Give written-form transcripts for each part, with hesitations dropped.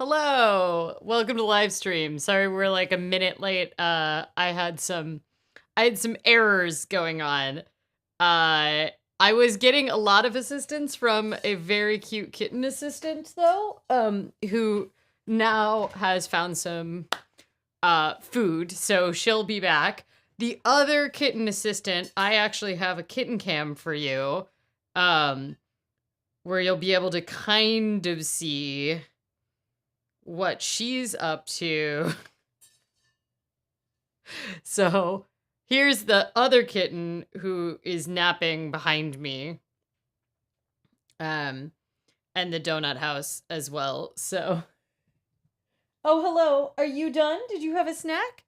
Hello. Welcome to the live stream. Sorry we're like a minute late. I had some errors going on. I was getting a lot of assistance from a very cute kitten assistant though, who now has found some food, so she'll be back. The other kitten assistant, I actually have a kitten cam for you. Where you'll be able to kind of see what she's up to. So here's the other kitten who is napping behind me. And the donut house as well. So, oh, hello. Are you done? Did you have a snack?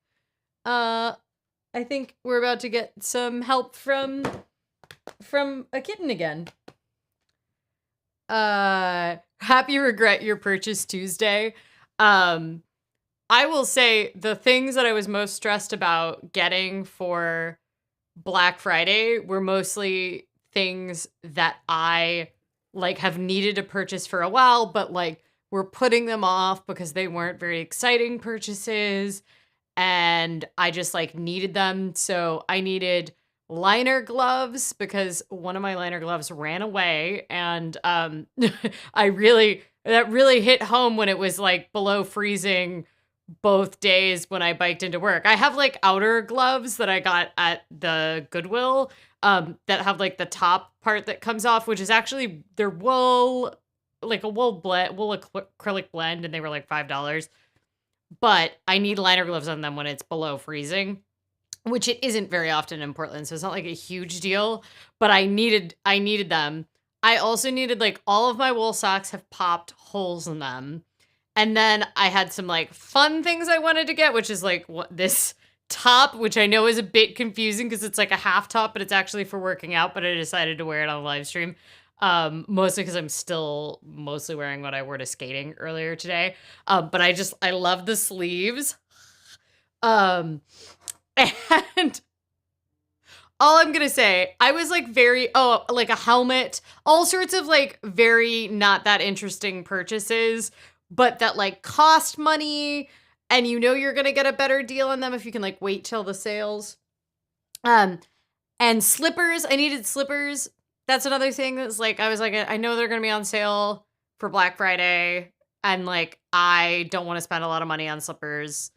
I think we're about to get some help from a kitten again. Happy Regret Your Purchase Tuesday. I will say the things that I was most stressed about getting for Black Friday were mostly things that I like have needed to purchase for a while, but like we're putting them off because they weren't very exciting purchases and I just like needed them. So I needed liner gloves because one of my liner gloves ran away and that really hit home when it was like below freezing both days when I biked into work. I have like outer gloves that I got at the Goodwill that have like the top part that comes off, which is actually they're wool, like a wool acrylic blend, and they were like $5. But I need liner gloves on them when it's below freezing, which it isn't very often in Portland, so it's not like a huge deal, but I needed them. I also needed like all of my wool socks have popped holes in them. And then I had some like fun things I wanted to get, which is like this top, which I know is a bit confusing because it's like a half top, but it's actually for working out, but I decided to wear it on the live stream. Mostly because I'm still mostly wearing what I wore to skating earlier today. But I love the sleeves. And all I'm gonna say, I was like like a helmet, all sorts of like very not that interesting purchases, but that like cost money and you know you're gonna get a better deal on them if you can like wait till the sales. And slippers, I needed slippers. That's another thing that's like, I was like, I know they're gonna be on sale for Black Friday and like, I don't want to spend a lot of money on slippers.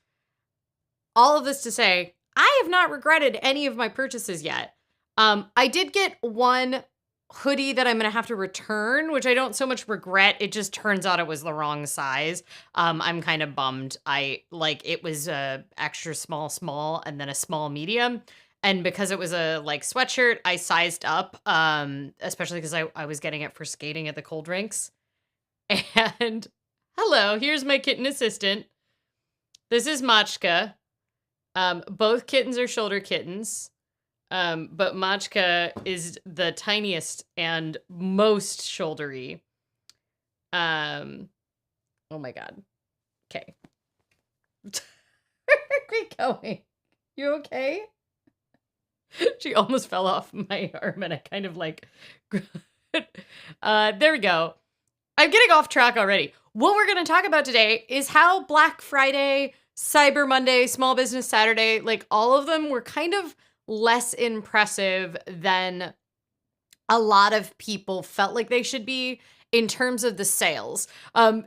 All of this to say, I have not regretted any of my purchases yet. I did get one hoodie that I'm going to have to return, which I don't so much regret. It just turns out it was the wrong size. I'm kind of bummed. It was a extra small, and then a small medium. And because it was a like sweatshirt, I sized up, especially because I was getting it for skating at the cold rinks. And hello, here's my kitten assistant. This is Machka. Both kittens are shoulder kittens. But Machka is the tiniest and most shouldery. Oh my god. Okay. Where are we going? You okay? She almost fell off my arm and I kind of like... there we go. I'm getting off track already. What we're going to talk about today is how Black Friday, Cyber Monday, Small Business Saturday, like all of them were kind of less impressive than a lot of people felt like they should be in terms of the sales.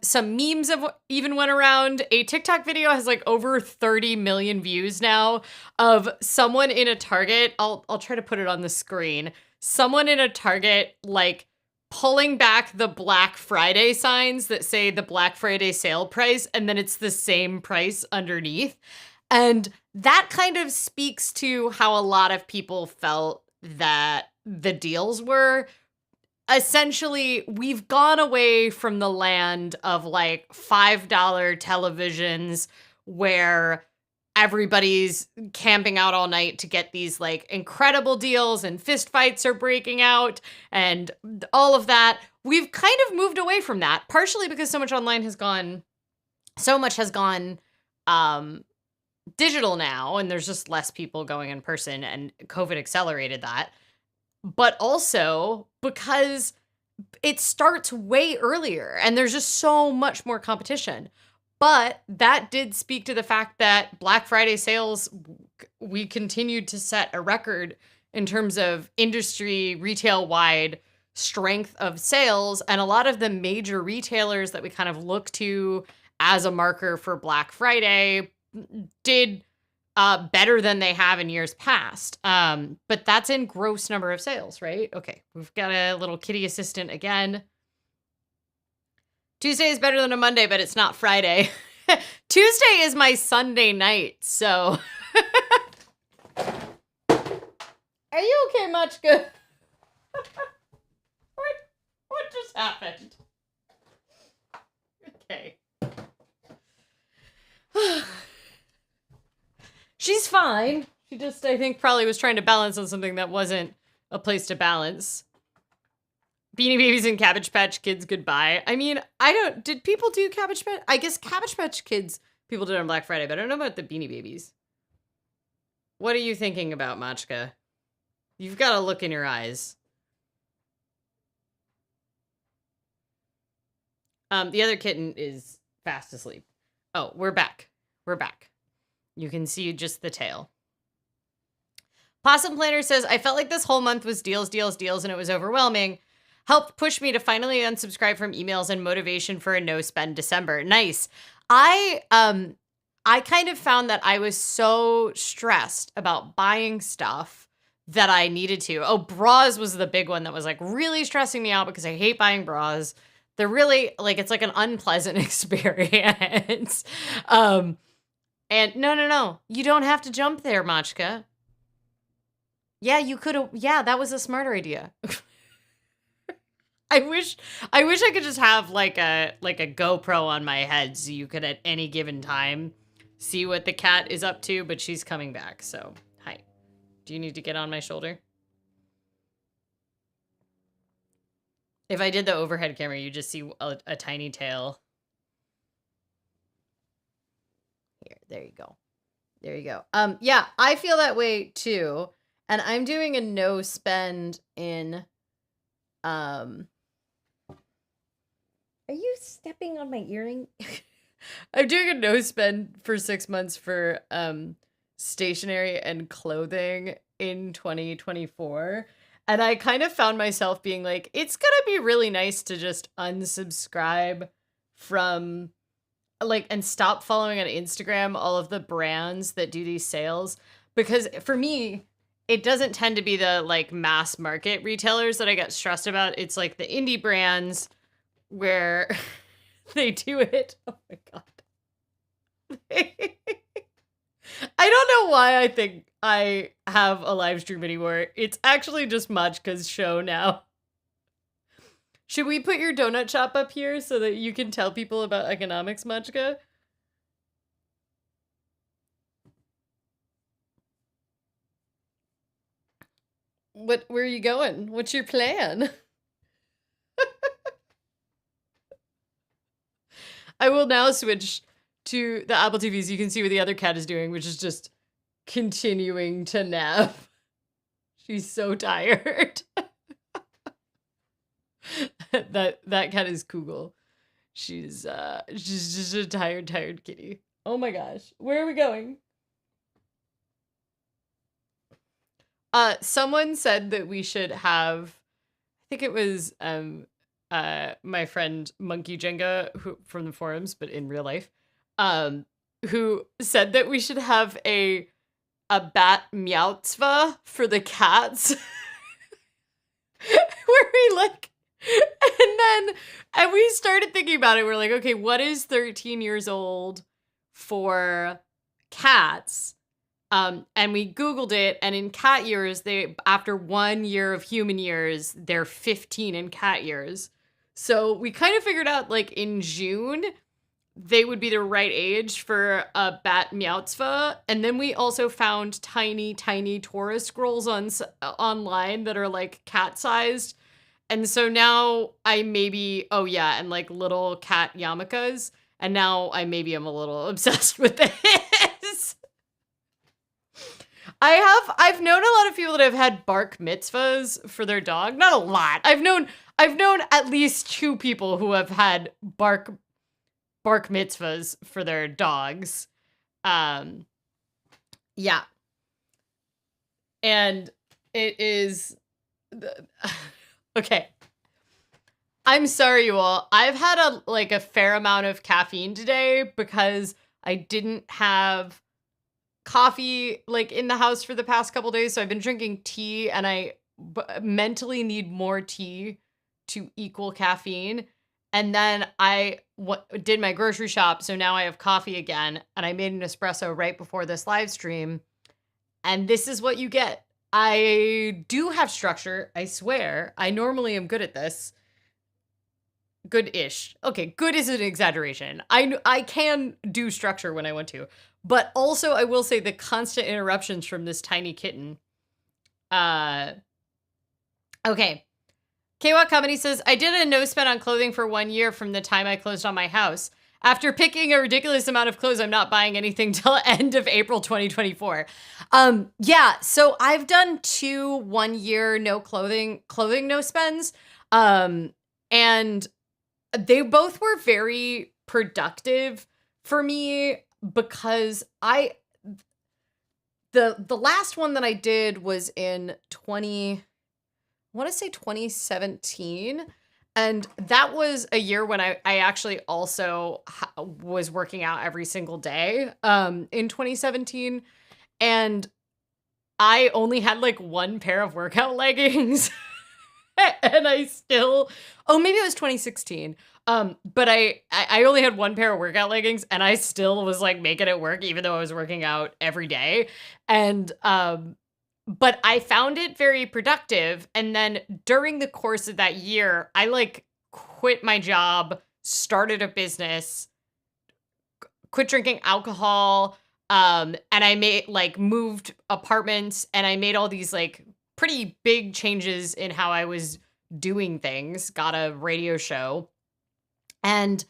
Some memes have even went around. A TikTok video has like over 30 million views now of someone in a Target. I'll try to put it on the screen. Someone in a Target like pulling back the Black Friday signs that say the Black Friday sale price, and then it's the same price underneath. And that kind of speaks to how a lot of people felt that the deals were. Essentially, we've gone away from the land of like $5 televisions where everybody's camping out all night to get these like incredible deals and fist fights are breaking out and all of that. We've kind of moved away from that, partially because so much has gone digital now, and there's just less people going in person, and COVID accelerated that. But also because it starts way earlier and there's just so much more competition. But that did speak to the fact that Black Friday sales, we continued to set a record in terms of industry retail wide strength of sales. And a lot of the major retailers that we kind of look to as a marker for Black Friday did better than they have in years past. But that's in gross number of sales, right? Okay, we've got a little kitty assistant again. Tuesday is better than a Monday, but it's not Friday. Tuesday is my Sunday night, so. Are you okay, Machka? What just happened? Okay. She's fine. She just, I think, probably was trying to balance on something that wasn't a place to balance. Beanie Babies and Cabbage Patch Kids goodbye. I mean, did people do Cabbage Patch? I guess Cabbage Patch Kids people did on Black Friday, but I don't know about the Beanie Babies. What are you thinking about, Machka? You've got a look in your eyes. The other kitten is fast asleep. Oh, we're back. We're back. You can see just the tail. Possum Planner says, I felt like this whole month was deals, deals, deals, and it was overwhelming. Helped push me to finally unsubscribe from emails and motivation for a no-spend December. Nice. I kind of found that I was so stressed about buying stuff that I needed to. Oh, bras was the big one that was like really stressing me out because I hate buying bras. They're really like, it's like an unpleasant experience. And no. You don't have to jump there, Machka. Yeah, you could have. Yeah, that was a smarter idea. I wish I could just have like a GoPro on my head so you could at any given time see what the cat is up to, but she's coming back. So, hi. Do you need to get on my shoulder? If I did the overhead camera, you just see a tiny tail. Here, there you go. There you go. Yeah, I feel that way too. And I'm doing a no spend in Are you stepping on my earring? I'm doing a no spend for 6 months for stationery and clothing in 2024. And I kind of found myself being like, it's going to be really nice to just unsubscribe from like and stop following on Instagram all of the brands that do these sales. Because for me, it doesn't tend to be the like mass market retailers that I get stressed about. It's like the indie brands where they do it. Oh my God. I don't know why I think I have a live stream anymore. It's actually just Machka's show now. Should we put your donut shop up here so that you can tell people about economics, Machka? Where are you going? What's your plan? I will now switch to the Apple TVs. You can see what the other cat is doing, which is just continuing to nap. She's so tired. that cat is Kugel. She's just a tired kitty. Oh my gosh. Where are we going? Someone said that we should have, I think it was my friend Monkey Jenga who from the forums, but in real life, who said that we should have a bat meowtzva for the cats. Where we like, and we started thinking about it. We're like, okay, what is 13 years old for cats? And we Googled it, and in cat years, after 1 year of human years, they're 15 in cat years. So we kind of figured out, like, in June, they would be the right age for a bat meowtzva. And then we also found tiny Taurus scrolls online that are, like, cat-sized. And so now I maybe, and, like, little cat yarmulkes. And now I maybe am a little obsessed with this. I've known a lot of people that have had bark mitzvahs for their dog. Not a lot. I've known at least two people who have had bark mitzvahs for their dogs. Um yeah. And it is okay. I'm sorry, you all. I've had a fair amount of caffeine today because I didn't have coffee in the house for the past couple days. So I've been drinking tea, and I mentally need more tea to equal caffeine. And then I did my grocery shop, so now I have coffee again, and I made an espresso right before this live stream. And this is what you get. I do have structure, I swear. I normally am good at this. Good-ish. Okay, good is an exaggeration. I can do structure when I want to. But also, I will say the constant interruptions from this tiny kitten. Okay. K-Watt Company says, I did a no spend on clothing for 1 year from the time I closed on my house. After picking a ridiculous amount of clothes, I'm not buying anything till end of April 2024. Yeah, so I've done 2 1 year no clothing no spends. And they both were very productive for me because the last one that I did was in 2017. And that was a year when I actually also was working out every single day in 2017. And I only had one pair of workout leggings. And I still, maybe it was 2016. But I only had 1 pair of workout leggings, and I still was making it work, even though I was working out every day. And, but I found it very productive. And then during the course of that year, I quit my job, started a business, quit drinking alcohol. And I made moved apartments, and I made all these pretty big changes in how I was doing things, got a radio show, and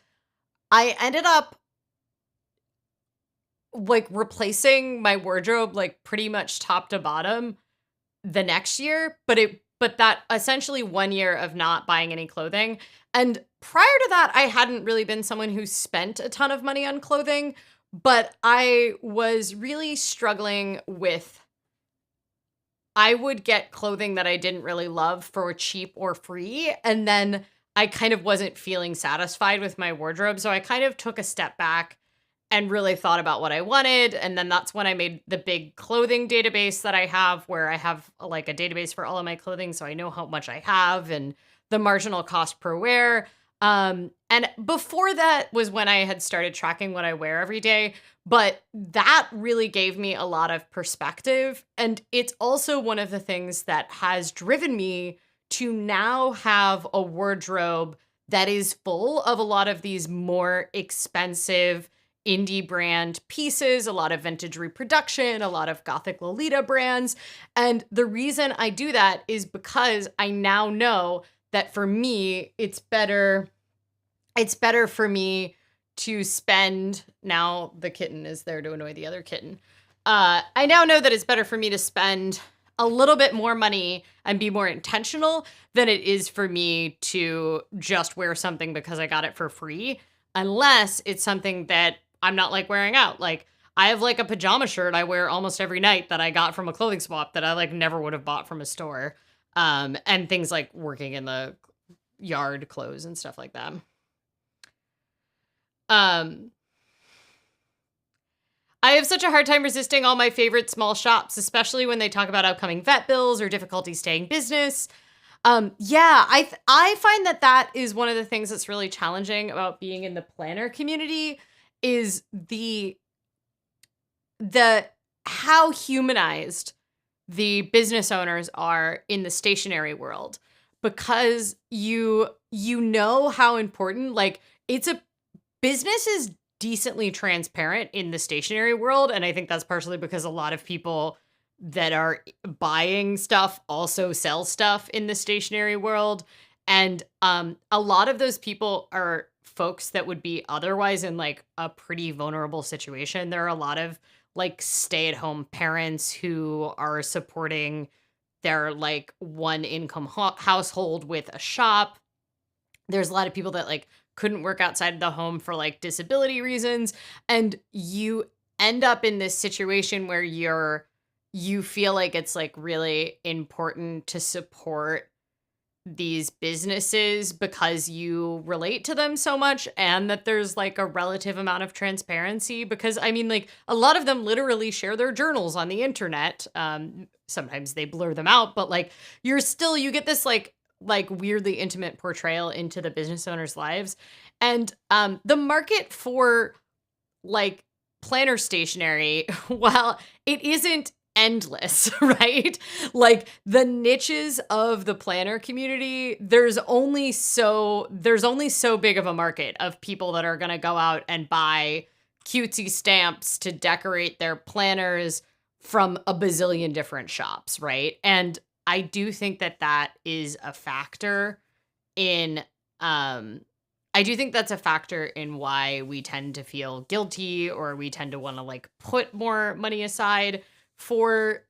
I ended up replacing my wardrobe pretty much top to bottom the next year, but that essentially 1 year of not buying any clothing. And prior to that, I hadn't really been someone who spent a ton of money on clothing, but I was really struggling with I would get clothing that I didn't really love for cheap or free, and then I kind of wasn't feeling satisfied with my wardrobe. So I kind of took a step back and really thought about what I wanted. And then that's when I made the big clothing database that I have, where I have a database for all of my clothing. So I know how much I have and the marginal cost per wear. And before that was when I had started tracking what I wear every day. But that really gave me a lot of perspective. And it's also one of the things that has driven me to now have a wardrobe that is full of a lot of these more expensive indie brand pieces, a lot of vintage reproduction, a lot of Gothic Lolita brands. And the reason I do that is because I now know that for me, it's better for me to spend, now the kitten is there to annoy the other kitten. I now know that it's better for me to spend a little bit more money and be more intentional than it is for me to just wear something because I got it for free, unless it's something that I'm not wearing out. I have a pajama shirt I wear almost every night that I got from a clothing swap that I never would have bought from a store. And things like working in the yard clothes and stuff like that. I have such a hard time resisting all my favorite small shops, especially when they talk about upcoming vet bills or difficulty staying business. Yeah, I find that is one of the things that's really challenging about being in the planner community is the how humanized the business owners are in the stationery world, because you know how important it's a business is decently transparent in the stationery world. And I think that's partially because a lot of people that are buying stuff also sell stuff in the stationery world. And a lot of those people are folks that would be otherwise in a pretty vulnerable situation. There are a lot of like stay-at-home parents who are supporting their like one income household with a shop. There's a lot of people that like couldn't work outside of the home for like disability reasons, and you end up in this situation where you feel like it's like really important to support these businesses because you relate to them so much, and that there's like a relative amount of transparency because I mean like a lot of them literally share their journals on the internet. Sometimes they blur them out, but like you get this like weirdly intimate portrayal into the business owners' lives. And the market for like planner stationery, while it isn't endless, right? Like the niches of the planner community, there's only so big of a market of people that are going to go out and buy cutesy stamps to decorate their planners from a bazillion different shops, right? And I do think that that is a factor in I do think that's a factor in why we tend to feel guilty, or we tend to want to like put more money aside for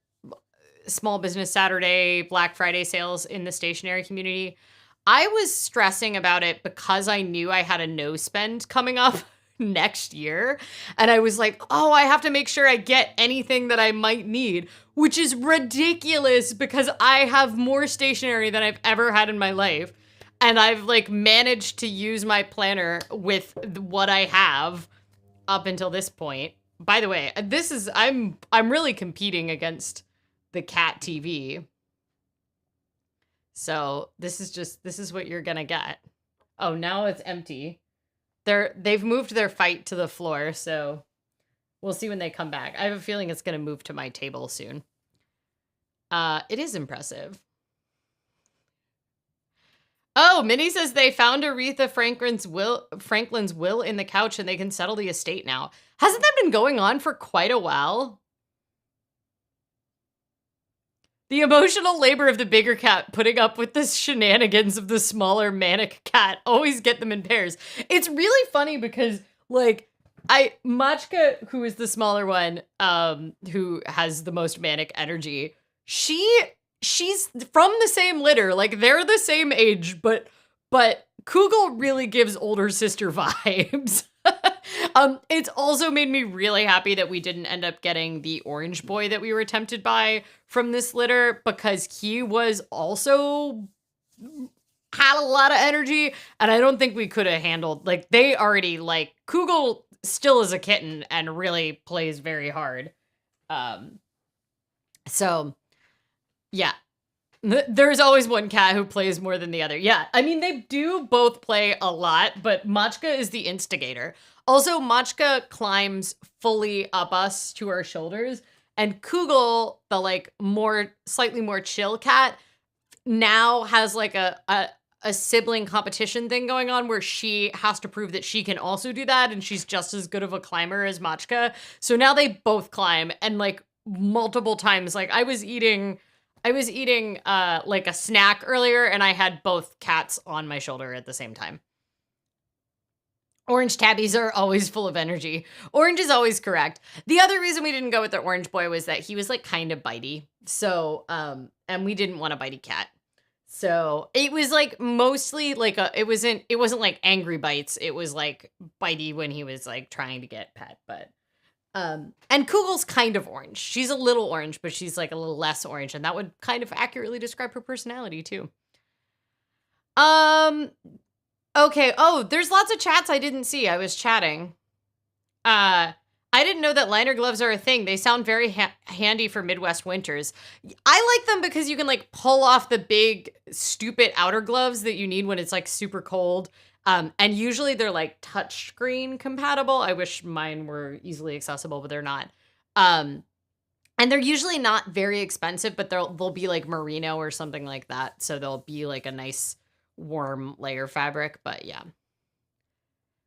Small Business Saturday, Black Friday sales in the stationery community. I was stressing about it because I knew I had a no spend coming up next year. And I was like, oh, I have to make sure I get anything that I might need, which is ridiculous because I have more stationery than I've ever had in my life. And I've like managed to use my planner with what I have up until this point. By the way, I'm really competing against the cat TV. So this is what you're gonna get. Oh, now it's empty. They've moved their fight to the floor, so we'll see when they come back. I have a feeling it's gonna move to my table soon. It is impressive. Oh, Minnie says they found Aretha Franklin's will in the couch and they can settle the estate now. Hasn't that been going on for quite a while? The emotional labor of the bigger cat putting up with the shenanigans of the smaller manic cat always get them in pairs. It's really funny because like Machka, who is the smaller one, who has the most manic energy, she's from the same litter. Like they're the same age, but Kugel really gives older sister vibes. It's also made me really happy that we didn't end up getting the orange boy that we were tempted by from this litter, because he was also had a lot of energy, and I don't think we could have handled, like, they already, like, Kugel still is a kitten and really plays very hard. So, yeah. There's always one cat who plays more than the other. Yeah, I mean, they do both play a lot, but Machka is the instigator. Also, Machka climbs fully up us to our shoulders, and Kugel, the, like, slightly more chill cat, now has, like, a sibling competition thing going on where she has to prove that she can also do that, and she's just as good of a climber as Machka. So now they both climb, and, like, multiple times, like, I was eating like a snack earlier, and I had both cats on my shoulder at the same time. Orange tabbies are always full of energy. Orange is always correct. The other reason we didn't go with the orange boy was that he was like kind of bitey. So, and we didn't want a bitey cat. So it was like mostly like it wasn't like angry bites. It was like bitey when he was like trying to get pet, but and Kugel's kind of orange. She's a little orange, but she's like a little less orange, and that would kind of accurately describe her personality too. Okay. Oh, there's lots of chats I didn't see. I was chatting. I didn't know that liner gloves are a thing. They sound very handy for Midwest winters. I like them because you can like pull off the big stupid outer gloves that you need when it's like super cold. And usually they're like touchscreen compatible. I wish mine were easily accessible, but they're not. And they're usually not very expensive, but they'll be like merino or something like that. So they'll be like a nice warm layer fabric, but yeah.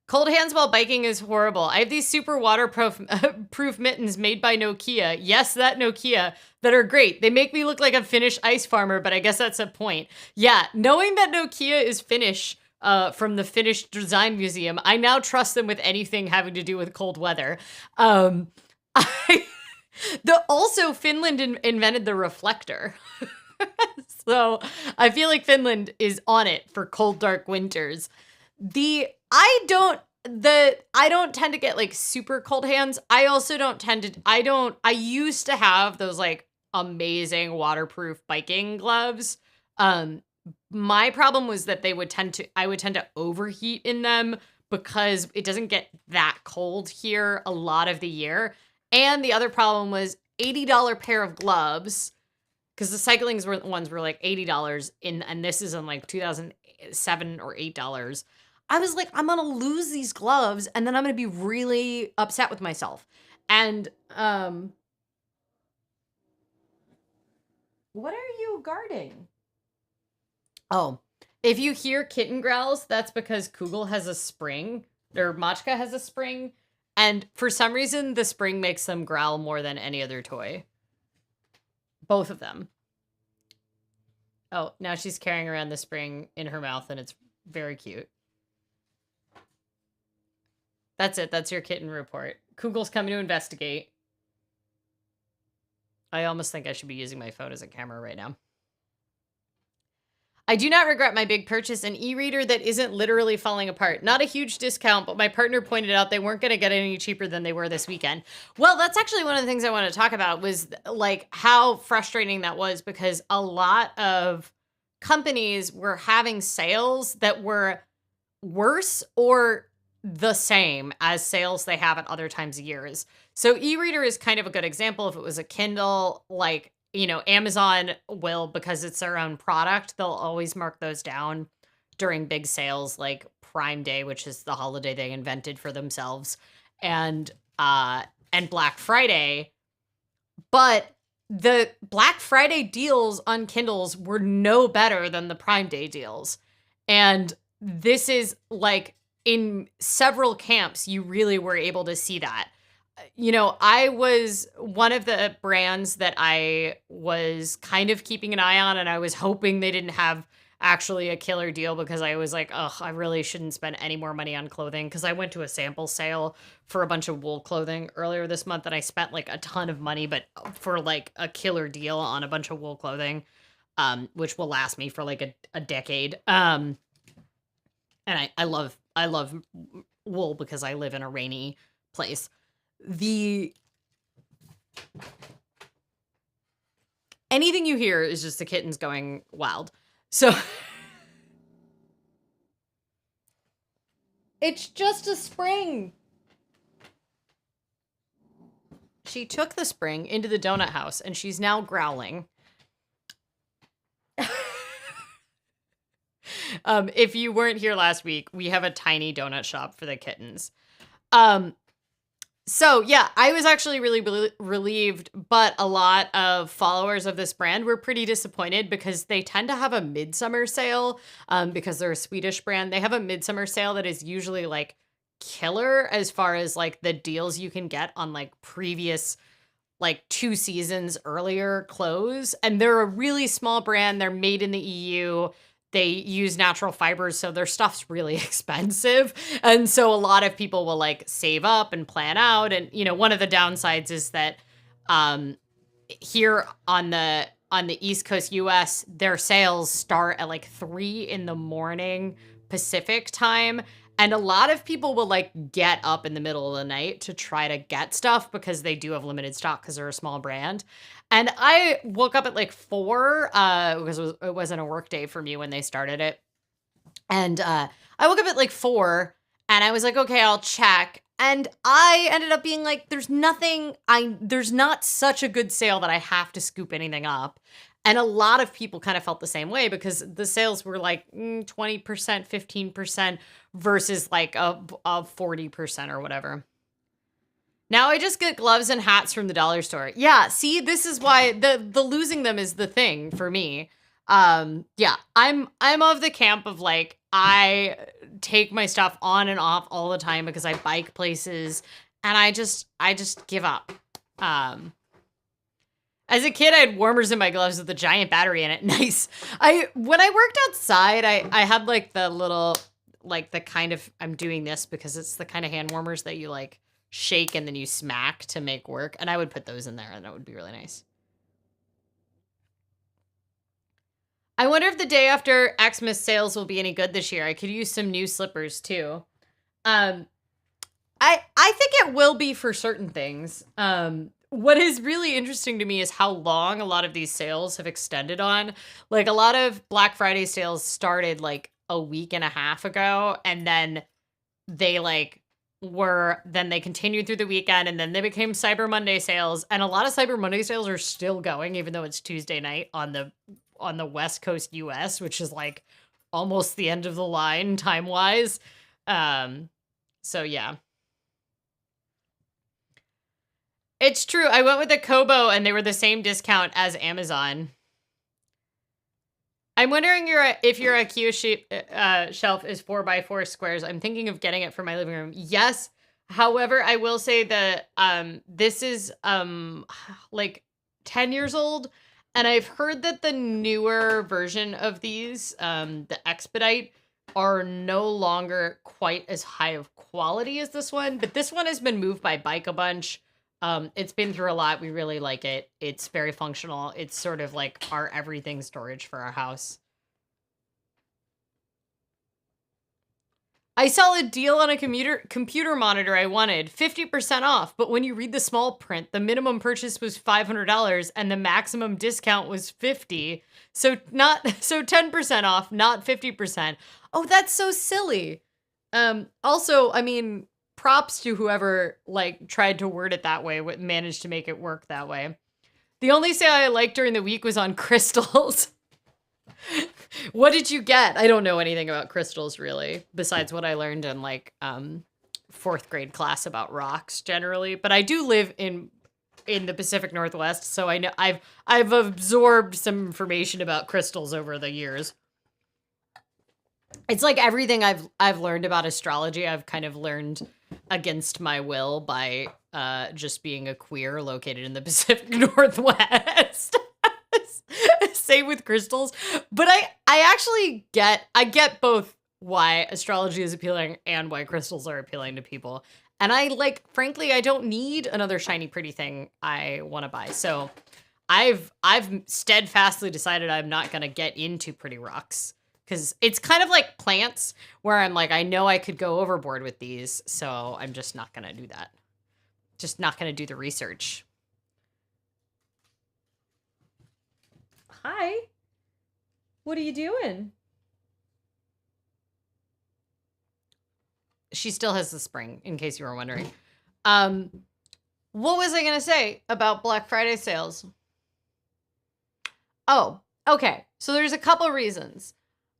Cold hands while biking is horrible. I have these super waterproof proof mittens made by Nokia. Yes, that Nokia, that are great. They make me look like a Finnish ice farmer, but I guess that's a point. Yeah, knowing that Nokia is Finnish, from the Finnish Design Museum, I now trust them with anything having to do with cold weather. I, also Finland invented the reflector. So I feel like Finland is on it for cold, dark winters. I don't tend to get like super cold hands. I also don't tend to, I used to have those like amazing waterproof biking gloves. Um, my problem was that I would tend to overheat in them because it doesn't get that cold here a lot of the year. And the other problem was $80 pair of gloves, because the cycling's ones were like $80 and this is in like 2007 or $8. I was like, I'm gonna lose these gloves and then I'm gonna be really upset with myself. And what are you guarding? Oh, if you hear kitten growls, that's because Kugel has a spring, or Machka has a spring, and for some reason the spring makes them growl more than any other toy. Both of them. Oh, now she's carrying around the spring in her mouth and it's very cute. That's it. That's your kitten report. Kugel's coming to investigate. I almost think I should be using my phone as a camera right now. I do not regret my big purchase, an e-reader that isn't literally falling apart. Not a huge discount, but my partner pointed out they weren't going to get any cheaper than they were this weekend. Well, that's actually one of the things I want to talk about was like how frustrating that was, because a lot of companies were having sales that were worse or the same as sales they have at other times of years. So e-reader is kind of a good example. If it was a Kindle, like, you know, Amazon will, because it's their own product, they'll always mark those down during big sales like Prime Day, which is the holiday they invented for themselves, and Black Friday. But the Black Friday deals on Kindles were no better than the Prime Day deals. And this is like in several camps, you really were able to see that. You know, I was one of the brands that I was kind of keeping an eye on, and I was hoping they didn't have actually a killer deal, because I was like, oh, I really shouldn't spend any more money on clothing, because I went to a sample sale for a bunch of wool clothing earlier this month, and I spent like a ton of money, but for like a killer deal on a bunch of wool clothing, which will last me for like a decade. And I love wool because I live in a rainy place. Anything you hear is just the kittens going wild. So it's just a spring. She took the spring into the donut house and she's now growling. If you weren't here last week, we have a tiny donut shop for the kittens. So yeah, I was actually really relieved, but a lot of followers of this brand were pretty disappointed because they tend to have a midsummer sale, because they're a Swedish brand. They have a midsummer sale that is usually like killer as far as like the deals you can get on like previous like 2 seasons earlier clothes. And they're a really small brand. They're made in the EU. They use natural fibers, so their stuff's really expensive. And so a lot of people will like save up and plan out. And, you know, one of the downsides is that here on the East Coast US, their sales start at like 3 a.m. Pacific time. And a lot of people will like get up in the middle of the night to try to get stuff because they do have limited stock because they're a small brand. And I woke up at like 4 because it wasn't a work day for me when they started it. And I woke up at like 4 and I was like, okay, I'll check. And I ended up being like, there's not such a good sale that I have to scoop anything up. And a lot of people kind of felt the same way because the sales were like 20%, 15% versus like a 40% or whatever. Now I just get gloves and hats from the dollar store. Yeah, see, this is why the losing them is the thing for me. Yeah, I'm of the camp of like, I take my stuff on and off all the time because I bike places and I just give up. As a kid, I had warmers in my gloves with a giant battery in it. Nice. When I worked outside, I had like the little, like the kind of, I'm doing this because it's the kind of hand warmers that you like shake and then you smack to make work. And I would put those in there and that would be really nice. I wonder if the day after Xmas sales will be any good this year. I could use some new slippers too. Um, I think it will be for certain things. What is really interesting to me is how long a lot of these sales have extended on. Like a lot of Black Friday sales started like a week and a half ago, and then they then they continued through the weekend, and then they became Cyber Monday sales, and a lot of Cyber Monday sales are still going even though it's Tuesday night on the West Coast US, which is like almost the end of the line time wise. So yeah. It's true. I went with the Kobo and they were the same discount as Amazon. I'm wondering if your IKEA shelf is 4x4 squares. I'm thinking of getting it for my living room. Yes. However, I will say that this is like 10 years old, and I've heard that the newer version of these, the Expedite, are no longer quite as high of quality as this one, but this one has been moved by Bike a bunch. It's been through a lot. We really like it. It's very functional. It's sort of like our everything storage for our house. I saw a deal on a computer monitor I wanted, 50% off, but when you read the small print, the minimum purchase was $500 and the maximum discount was $50. So 10% off, not 50%. Oh, that's so silly. Also, I mean, props to whoever like tried to word it that way, managed to make it work that way. The only sale I liked during the week was on crystals. What did you get? I don't know anything about crystals really, besides what I learned in like 4th grade class about rocks generally. But I do live in the Pacific Northwest, so I know I've absorbed some information about crystals over the years. It's like everything I've learned about astrology, I've kind of learned against my will by just being a queer located in the Pacific Northwest. Same with crystals. But I actually get both why astrology is appealing and why crystals are appealing to people. And frankly, I don't need another shiny pretty thing I want to buy. So I've steadfastly decided I'm not going to get into pretty rocks. Because it's kind of like plants where I'm like, I know I could go overboard with these, so I'm just not going to do that. Just not going to do the research. Hi. What are you doing? She still has the spring, in case you were wondering. What was I going to say about Black Friday sales? Oh, okay. So there's a couple reasons.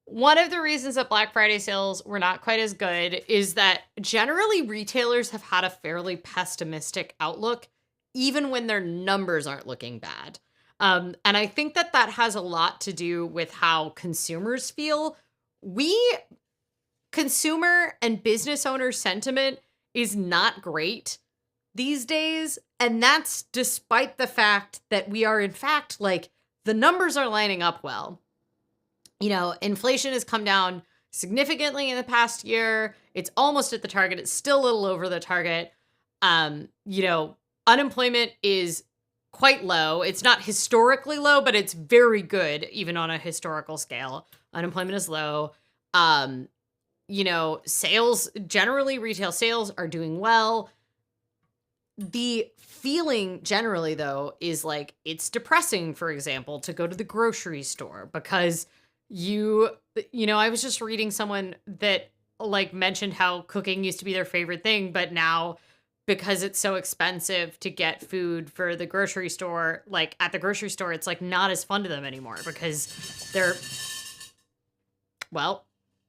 One of the reasons that Black Friday sales were not quite as good is that generally retailers have had a fairly pessimistic outlook, even when their numbers aren't looking bad. And I think that has a lot to do with how consumers feel. Consumer and business owner sentiment is not great these days. And that's despite the fact that we are, in fact, like, the numbers are lining up well. You know, inflation has come down significantly in the past year. It's almost at the target. It's still a little over the target. You know, unemployment is quite low. It's not historically low, but it's very good, even on a historical scale. Unemployment is low. You know, sales, generally retail sales are doing well. The feeling generally, though, is like it's depressing, for example, to go to the grocery store because you know, I was just reading someone that like mentioned how cooking used to be their favorite thing, but now because it's so expensive to get food for the grocery store, like at the grocery store, it's like not as fun to them anymore because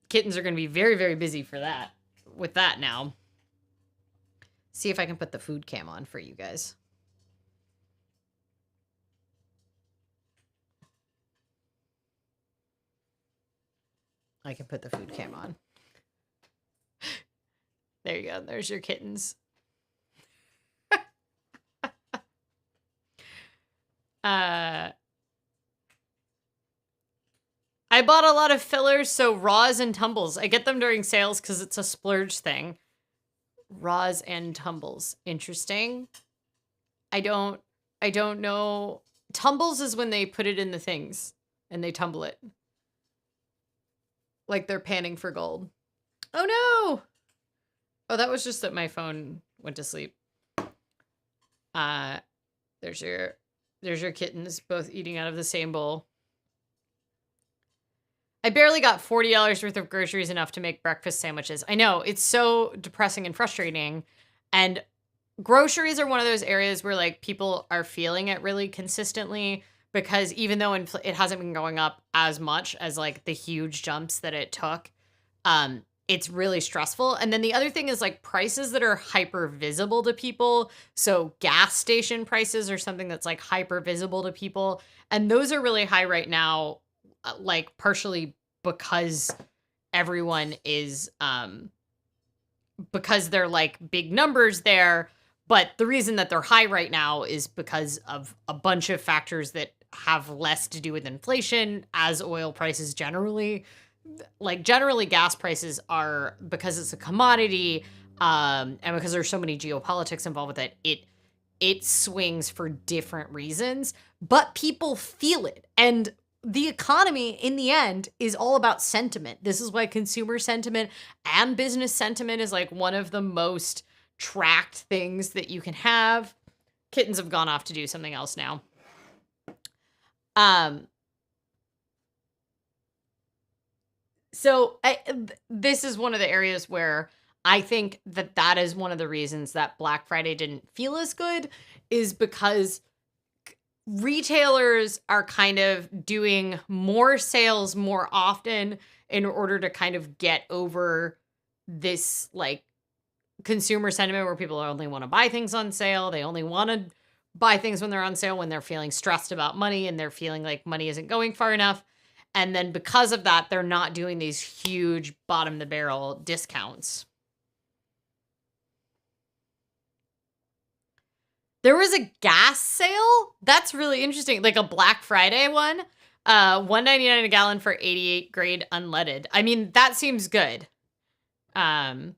kittens are going to be very, very busy with that now. See if I can put the food cam on for you guys. I can put the food cam on. There you go. There's your kittens. I bought a lot of fillers, so raws and tumbles. I get them during sales because it's a splurge thing. Raws and tumbles. Interesting. I don't know. Tumbles is when they put it in the things and they tumble it. Like they're panning for gold. Oh no! Oh, that was just that my phone went to sleep. There's your kittens both eating out of the same bowl. I barely got $40 worth of groceries, enough to make breakfast sandwiches. I know, it's so depressing and frustrating. And groceries are one of those areas where like people are feeling it really consistently, because even though it hasn't been going up as much as like the huge jumps that it took, it's really stressful. And then the other thing is like prices that are hyper visible to people. So gas station prices are something that's like hyper visible to people. And those are really high right now, like partially because everyone is, because they're like big numbers there. But the reason that they're high right now is because of a bunch of factors that have less to do with inflation, as oil prices generally gas prices are, because it's a commodity, and because there's so many geopolitics involved with it swings for different reasons, but people feel it. And the economy in the end is all about sentiment. This is why consumer sentiment and business sentiment is like one of the most tracked things that you can have. Kittens have gone off to do something else now. So this is one of the areas where I think that is one of the reasons that Black Friday didn't feel as good, is because retailers are kind of doing more sales more often in order to kind of get over this like consumer sentiment where people only want to buy things on sale. They only want to buy things when they're on sale, when they're feeling stressed about money and they're feeling like money isn't going far enough. And then because of that, they're not doing these huge bottom of the barrel discounts. There was a gas sale. That's really interesting. Like a Black Friday one. $1.99 a gallon for 88 grade unleaded. I mean, that seems good. I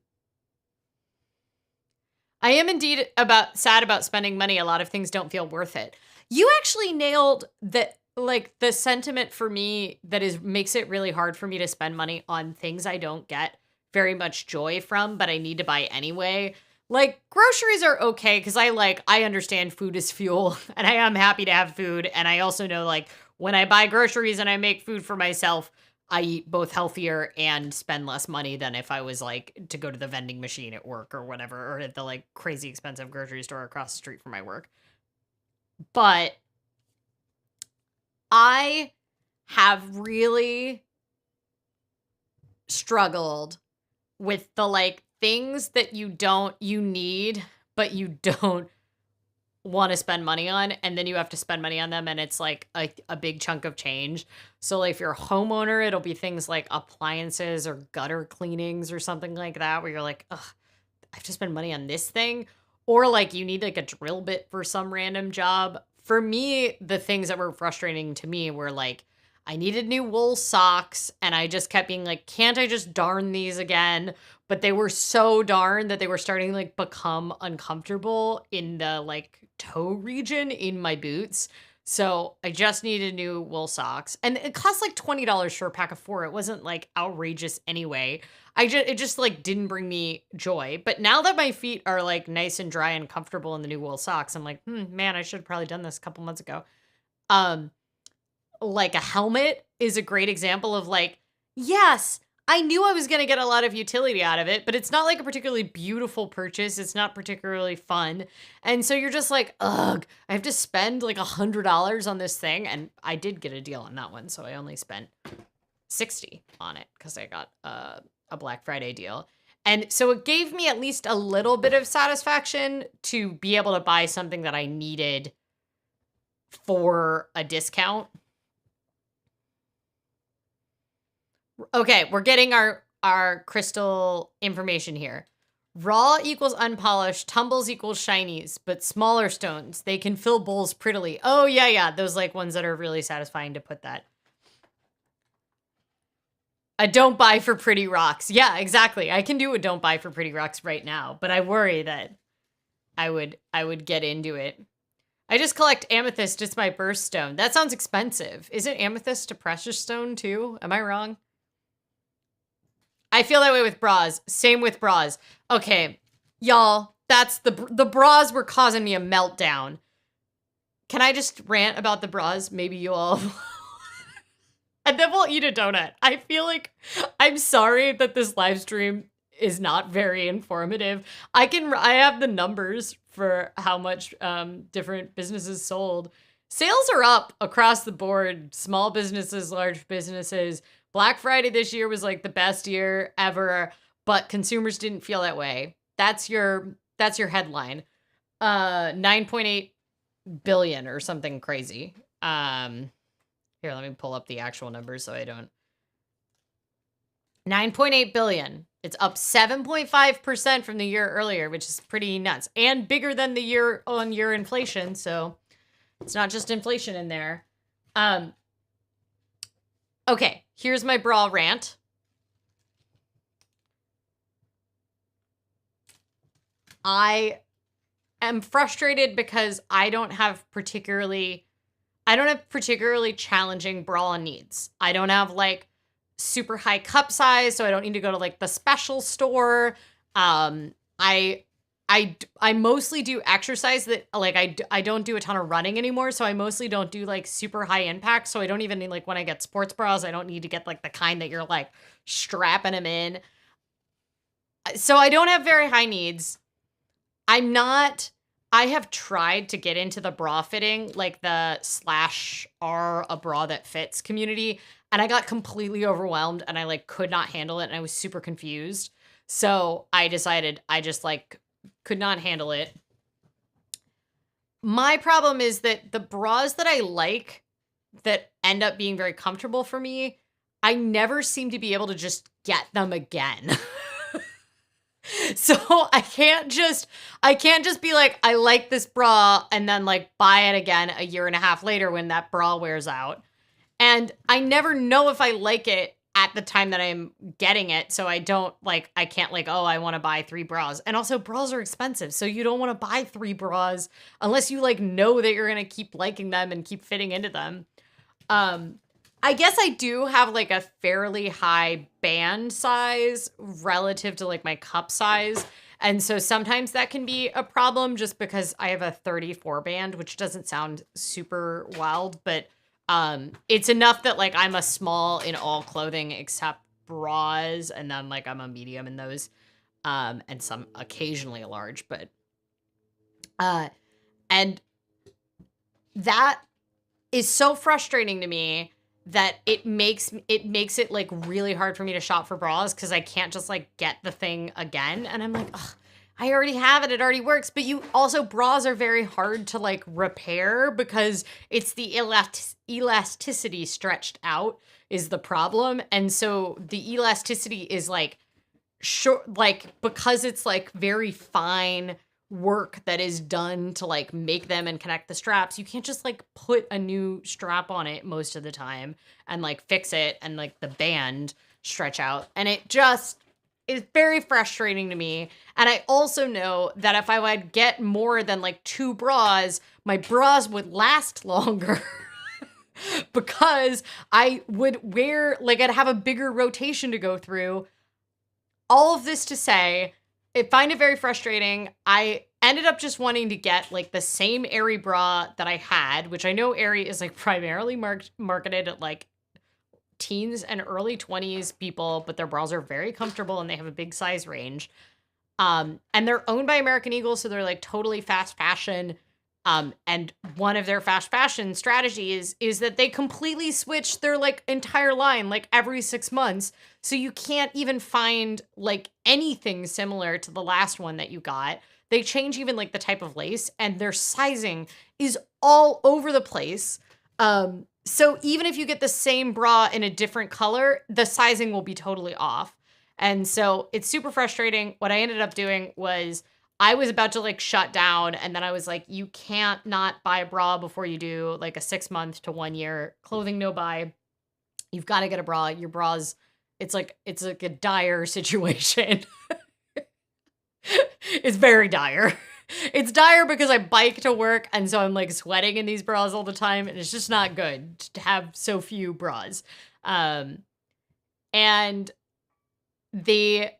am indeed sad about spending money. A lot of things don't feel worth it. You actually nailed that. Like the sentiment for me that makes it really hard for me to spend money on things I don't get very much joy from, but I need to buy anyway. Like groceries are okay because I understand food is fuel and I am happy to have food. And I also know like when I buy groceries and I make food for myself, I eat both healthier and spend less money than if I was like to go to the vending machine at work or whatever, or at the like crazy expensive grocery store across the street from my work. But I have really struggled with the like things that you need, but you don't want to spend money on, and then you have to spend money on them, and it's like a big chunk of change. So like if you're a homeowner, it'll be things like appliances or gutter cleanings or something like that, where you're like, ugh, I have to spend money on this thing. Or like you need like a drill bit for some random job. For me, the things that were frustrating to me were like, I needed new wool socks, and I just kept being like, can't I just darn these again? But they were so darn that they were starting to like become uncomfortable in the like toe region in my boots. So I just needed new wool socks, and it cost like $20 for a pack of 4. It wasn't like outrageous anyway. It just like didn't bring me joy. But now that my feet are like nice and dry and comfortable in the new wool socks, I'm like, man, I should have probably done this a couple months ago. Like a helmet is a great example of like, yes, I knew I was going to get a lot of utility out of it, but it's not like a particularly beautiful purchase. It's not particularly fun. And so you're just like, ugh, I have to spend like $100 on this thing. And I did get a deal on that one, so I only spent $60 on it because I got a Black Friday deal. And so it gave me at least a little bit of satisfaction to be able to buy something that I needed for a discount. Okay, we're getting our crystal information here. Raw equals unpolished, tumbles equals shinies, but smaller stones. They can fill bowls prettily. Oh, yeah. Those like ones that are really satisfying to put that. A don't buy for pretty rocks. Yeah, exactly. I can do a don't buy for pretty rocks right now, but I worry that I would get into it. I just collect amethyst. It's my birthstone. That sounds expensive. Isn't amethyst a precious stone too? Am I wrong? I feel that way with bras. Same with bras. Okay, y'all, that's the bras were causing me a meltdown. Can I just rant about the bras? Maybe you all and then we'll eat a donut. I feel like I'm sorry that this live stream is not very informative. I have the numbers for how much different businesses sold. Sales are up across the board. Small businesses, large businesses. Black Friday this year was like the best year ever, but consumers didn't feel that way. That's your headline. 9.8 billion or something crazy. Here, let me pull up the actual numbers so I don't. 9.8 billion. It's up 7.5% from the year earlier, which is pretty nuts. And bigger than the year-on-year inflation, so it's not just inflation in there. Okay, here's my bra rant. I am frustrated because I don't have particularly challenging bra needs. I don't have like super high cup size, so I don't need to go to like the special store. I mostly do exercise that like I don't do a ton of running anymore, so I mostly don't do like super high impact. So I don't even need like when I get sports bras, I don't need to get like the kind that you're like strapping them in. So I don't have very high needs. I have tried to get into the bra fitting, like the /r a bra that fits community, and I got completely overwhelmed and I like could not handle it and I was super confused. So I decided I just like could not handle it. My problem is that the bras that I like that end up being very comfortable for me, I never seem to be able to just get them again. So I can't just be like, I like this bra and then like buy it again a year and a half later when that bra wears out. And I never know if I like it at the time that I'm getting it. So I can't like, oh, I want to buy 3 bras. And also bras are expensive. So you don't want to buy 3 bras unless you like know that you're going to keep liking them and keep fitting into them. I guess I do have like a fairly high band size relative to like my cup size. And so sometimes that can be a problem just because I have a 34 band, which doesn't sound super wild, but it's enough that like I'm a small in all clothing except bras, and then like I'm a medium in those, and some occasionally a large, but and that is so frustrating to me that it makes it like really hard for me to shop for bras because I can't just like get the thing again. And I'm like, ugh, I already have it. It already works. But bras are very hard to like repair because it's the elasticity stretched out is the problem. And so the elasticity is like short, like because it's like very fine work that is done to like make them and connect the straps, you can't just like put a new strap on it most of the time and like fix it and like the band stretch out, and it just is very frustrating to me. And I also know that if I would get more than like 2 bras, my bras would last longer because I would wear like I'd have a bigger rotation to go through. All of this to say, I find it very frustrating. I ended up just wanting to get like the same Aerie bra that I had, which I know Aerie is like primarily marketed at like teens and early 20s people, but their bras are very comfortable and they have a big size range. And they're owned by American Eagle, so they're like totally fast fashion. And one of their fast fashion strategies is that they completely switch their like entire line like every 6 months. So you can't even find like anything similar to the last one that you got. They change even like the type of lace, and their sizing is all over the place. So even if you get the same bra in a different color, the sizing will be totally off. And so it's super frustrating. What I ended up doing was I was about to like shut down, and then I was like, you can't not buy a bra before you do like a 6 month to 1 year clothing no buy. You've got to get a bra. Your bras it's like a dire situation. It's very dire. It's dire because I bike to work, and so I'm like sweating in these bras all the time, and it's just not good to have so few bras. Um, and the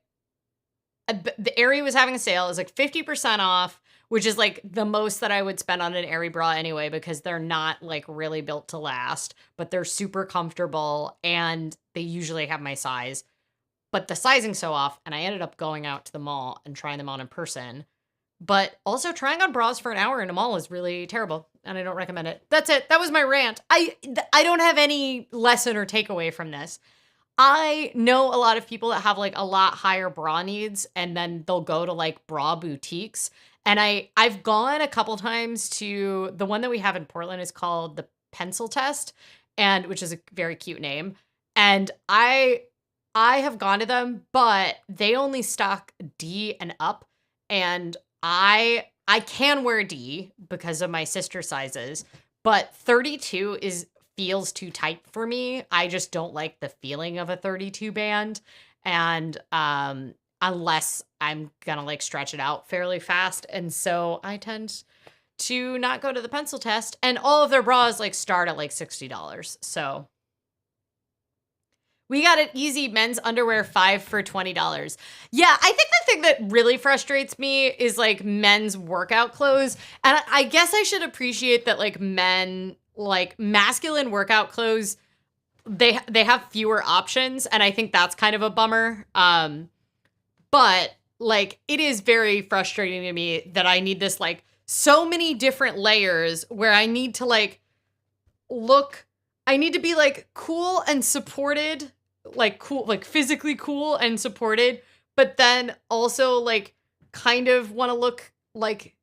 the Aerie was having a sale. It was like 50% off, which is like the most that I would spend on an Aerie bra anyway, because they're not like really built to last, but they're super comfortable and they usually have my size. But the sizing's so off, and I ended up going out to the mall and trying them on in person. But also trying on bras for an hour in a mall is really terrible, and I don't recommend it. That's it. That was my rant. I don't have any lesson or takeaway from this. I know a lot of people that have like a lot higher bra needs, and then they'll go to like bra boutiques. And I've gone a couple times to the one that we have in Portland is called the Pencil Test, and which is a very cute name. And I have gone to them, but they only stock D and up, and I can wear D because of my sister sizes, but 32 is feels too tight for me. I just don't like the feeling of a 32 band. And unless I'm gonna like stretch it out fairly fast. And so I tend to not go to the Pencil Test. And all of their bras like start at like $60. So we got an easy men's underwear 5 for $20. Yeah, I think the thing that really frustrates me is like men's workout clothes. And I guess I should appreciate that like men, like masculine workout clothes, they have fewer options, and I think that's kind of a bummer. But like it is very frustrating to me that I need this like so many different layers where I need to like I need to be like cool and supported, like cool, like physically cool and supported, but then also like kind of want to look like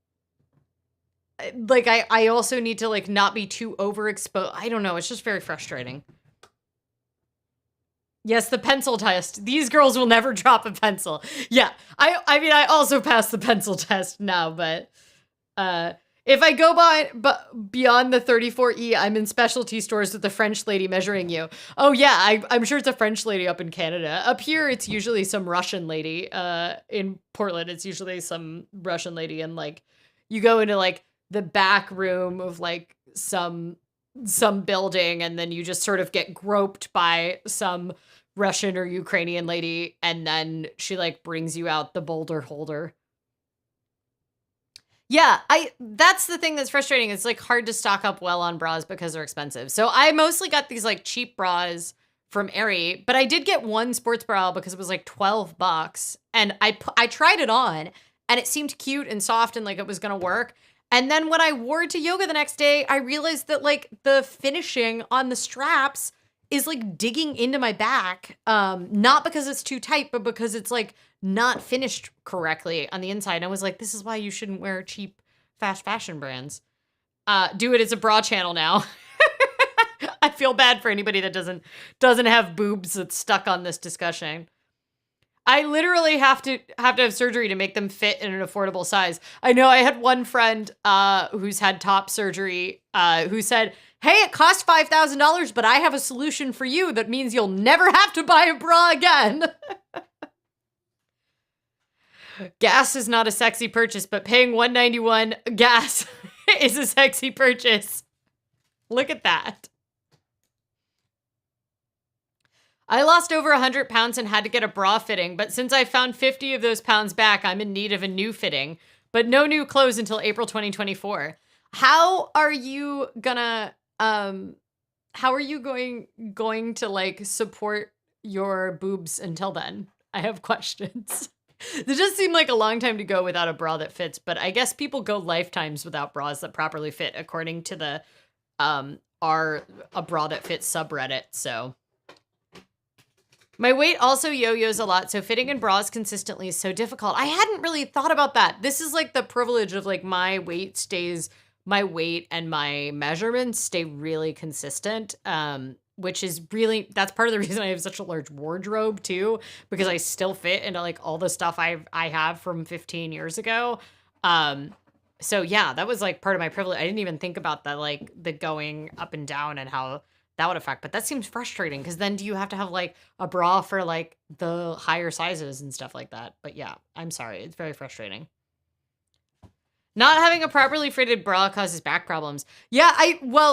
I also need to like not be too overexposed. I don't know. It's just very frustrating. Yes, the pencil test. These girls will never drop a pencil. Yeah, I mean, I also passed the pencil test now, but if I go beyond the 34E, I'm in specialty stores with the French lady measuring you. Oh yeah, I'm sure it's a French lady up in Canada. Up here, it's usually some Russian lady. In Portland, it's usually some Russian lady, and like you go into like the back room of like some building, and then you just sort of get groped by some Russian or Ukrainian lady, and then she like brings you out the boulder holder. Yeah, that's the thing that's frustrating. It's like hard to stock up well on bras because they're expensive. So I mostly got these like cheap bras from Aerie, but I did get one sports bra because it was like $12, and I tried it on, and it seemed cute and soft and like it was going to work. And then when I wore it to yoga the next day, I realized that like the finishing on the straps is like digging into my back. Not because it's too tight, but because it's like not finished correctly on the inside. And I was like, this is why you shouldn't wear cheap fast fashion brands. Do it as a bra channel now. I feel bad for anybody that doesn't have boobs that's stuck on this discussion. I literally have to have surgery to make them fit in an affordable size. I know I had one friend who's had top surgery who said, hey, it cost $5,000, but I have a solution for you that means you'll never have to buy a bra again. Gas is not a sexy purchase, but paying $191 gas is a sexy purchase. Look at that. I lost over 100 pounds and had to get a bra fitting, but since I found 50 of those pounds back, I'm in need of a new fitting, but no new clothes until April 2024. How are you gonna, how are you going to like support your boobs until then? I have questions. This does seem like a long time to go without a bra that fits, but I guess people go lifetimes without bras that properly fit, according to the, a bra that fits subreddit, so. My weight also yo-yos a lot, so fitting in bras consistently is so difficult. I hadn't really thought about that. This is like the privilege of like my weight and my measurements stay really consistent, which is really, that's part of the reason I have such a large wardrobe too, because I still fit into like all the stuff I have from 15 years ago. So yeah, that was like part of my privilege. I didn't even think about that, like the going up and down and how that would affect. But that seems frustrating because then do you have to have like a bra for like the higher sizes and stuff like that? But yeah, I'm sorry. It's very frustrating. Not having a properly fitted bra causes back problems. Yeah,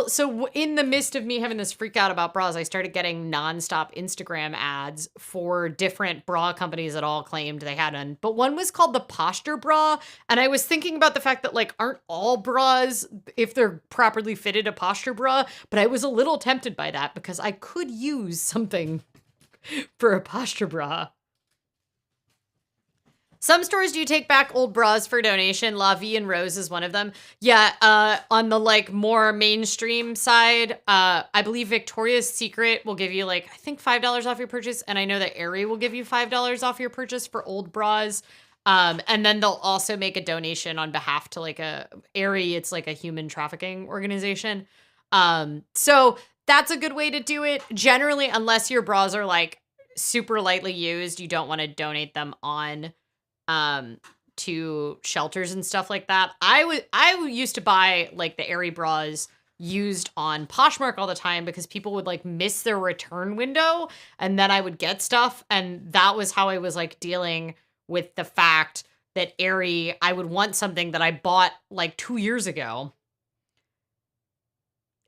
so in the midst of me having this freak out about bras, I started getting nonstop Instagram ads for different bra companies that all claimed they had one. But one was called the Posture Bra. And I was thinking about the fact that, like, aren't all bras, if they're properly fitted, a posture bra? But I was a little tempted by that because I could use something for a posture bra. Some stores do take back old bras for donation. La Vie and Rose is one of them. Yeah, on the like more mainstream side, I believe Victoria's Secret will give you like, I think $5 off your purchase. And I know that Aerie will give you $5 off your purchase for old bras. And then they'll also make a donation on behalf to like Aerie. It's like a human trafficking organization. So that's a good way to do it. Generally, unless your bras are like super lightly used, you don't want to donate them on to shelters and stuff like that. I used to buy like the Aerie bras used on Poshmark all the time because people would like miss their return window and then I would get stuff, and that was how I was like dealing with the fact that Aerie, I would want something that I bought like 2 years ago.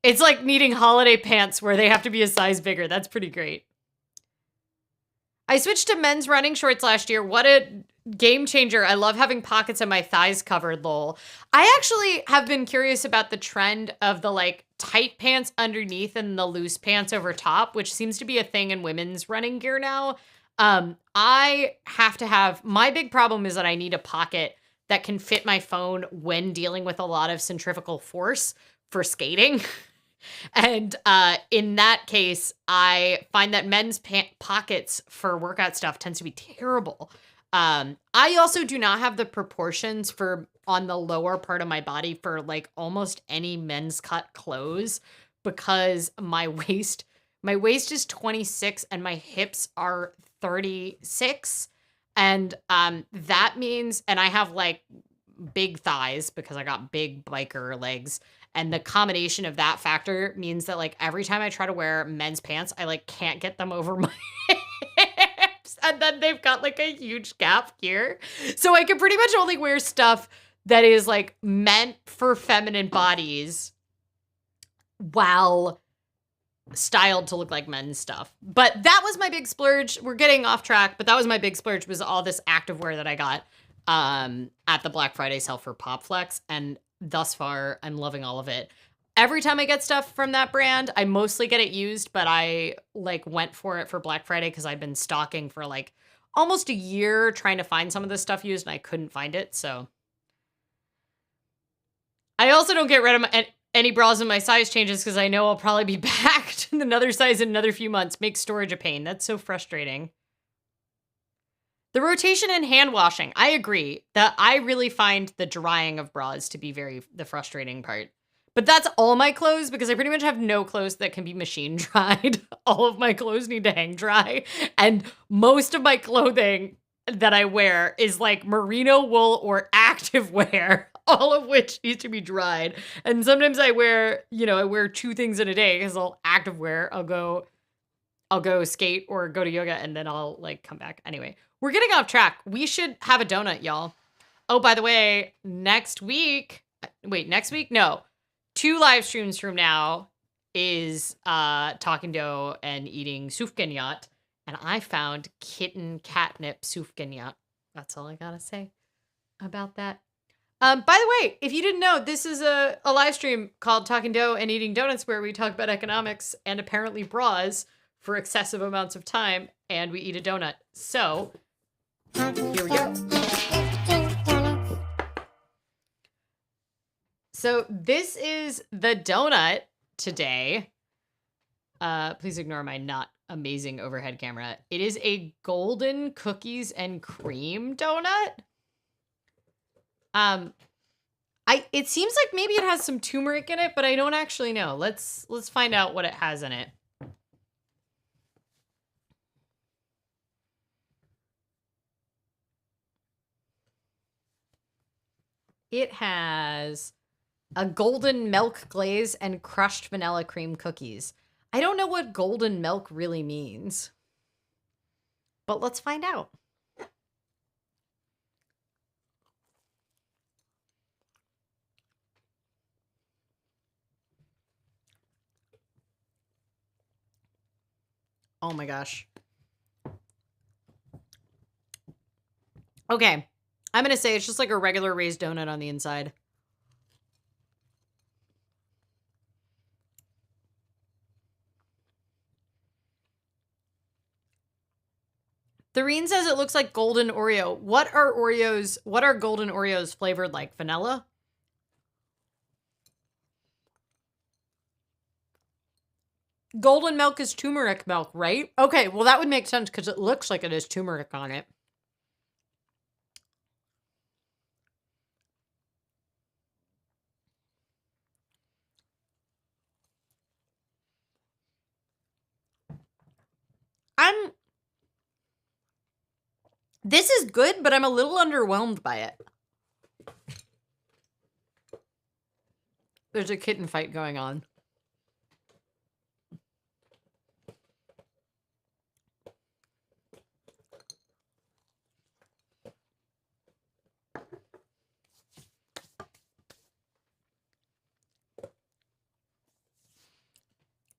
It's like needing holiday pants where they have to be a size bigger. That's pretty great. I switched to men's running shorts last year. What a game changer. I love having pockets of my thighs covered, lol. I actually have been curious about the trend of the like tight pants underneath and the loose pants over top, which seems to be a thing in women's running gear now. I have to have, my big problem is that I need a pocket that can fit my phone when dealing with a lot of centrifugal force for skating. And in that case, I find that men's pockets for workout stuff tends to be terrible. I also do not have the proportions for on the lower part of my body for like almost any men's cut clothes because my waist is 26 and my hips are 36. And that means, and I have like big thighs because I got big biker legs. And the combination of that factor means that like every time I try to wear men's pants, I like can't get them over my hips. And then they've got like a huge gap here. So I can pretty much only wear stuff that is like meant for feminine bodies while styled to look like men's stuff. But that was my big splurge. We're getting off track, but that was my big splurge, was all this activewear that I got at the Black Friday sale for PopFlex. And thus far, I'm loving all of it. Every time I get stuff from that brand, I mostly get it used, but I like went for it for Black Friday because I've been stalking for like almost a year trying to find some of this stuff used and I couldn't find it. So I also don't get rid of any bras in my size changes because I know I'll probably be back to another size in another few months. Makes storage a pain. That's so frustrating. The rotation and hand washing. I agree that I really find the drying of bras to be the frustrating part. But that's all my clothes because I pretty much have no clothes that can be machine dried. All of my clothes need to hang dry. And most of my clothing that I wear is like merino wool or active wear, all of which needs to be dried. And sometimes I wear 2 things in a day because I'll active wear. I'll go skate or go to yoga and then I'll like come back. Anyway, we're getting off track. We should have a donut, y'all. Oh, by the way, next week? No. 2 live streams from now is talking dough and eating sufganiyat. And I found kitten catnip sufganiyat. That's all I gotta say about that. By the way, if you didn't know, this is a live stream called Talking Dough and Eating Donuts where we talk about economics and apparently bras for excessive amounts of time, and we eat a donut. So, here we go. So, this is the donut today. Please ignore my not amazing overhead camera. It is a golden cookies and cream donut. It seems like maybe it has some turmeric in it, but I don't actually know. Let's find out what it has in it. It has a golden milk glaze and crushed vanilla cream cookies. I don't know what golden milk really means, but let's find out. Oh my gosh. Okay. I'm going to say it's just like a regular raised donut on the inside. Thoreen says it looks like golden Oreo. What are Oreos? What are golden Oreos flavored like? Vanilla? Golden milk is turmeric milk, right? Okay, well that would make sense because it looks like it has turmeric on it. This is good, but I'm a little underwhelmed by it. There's a kitten fight going on.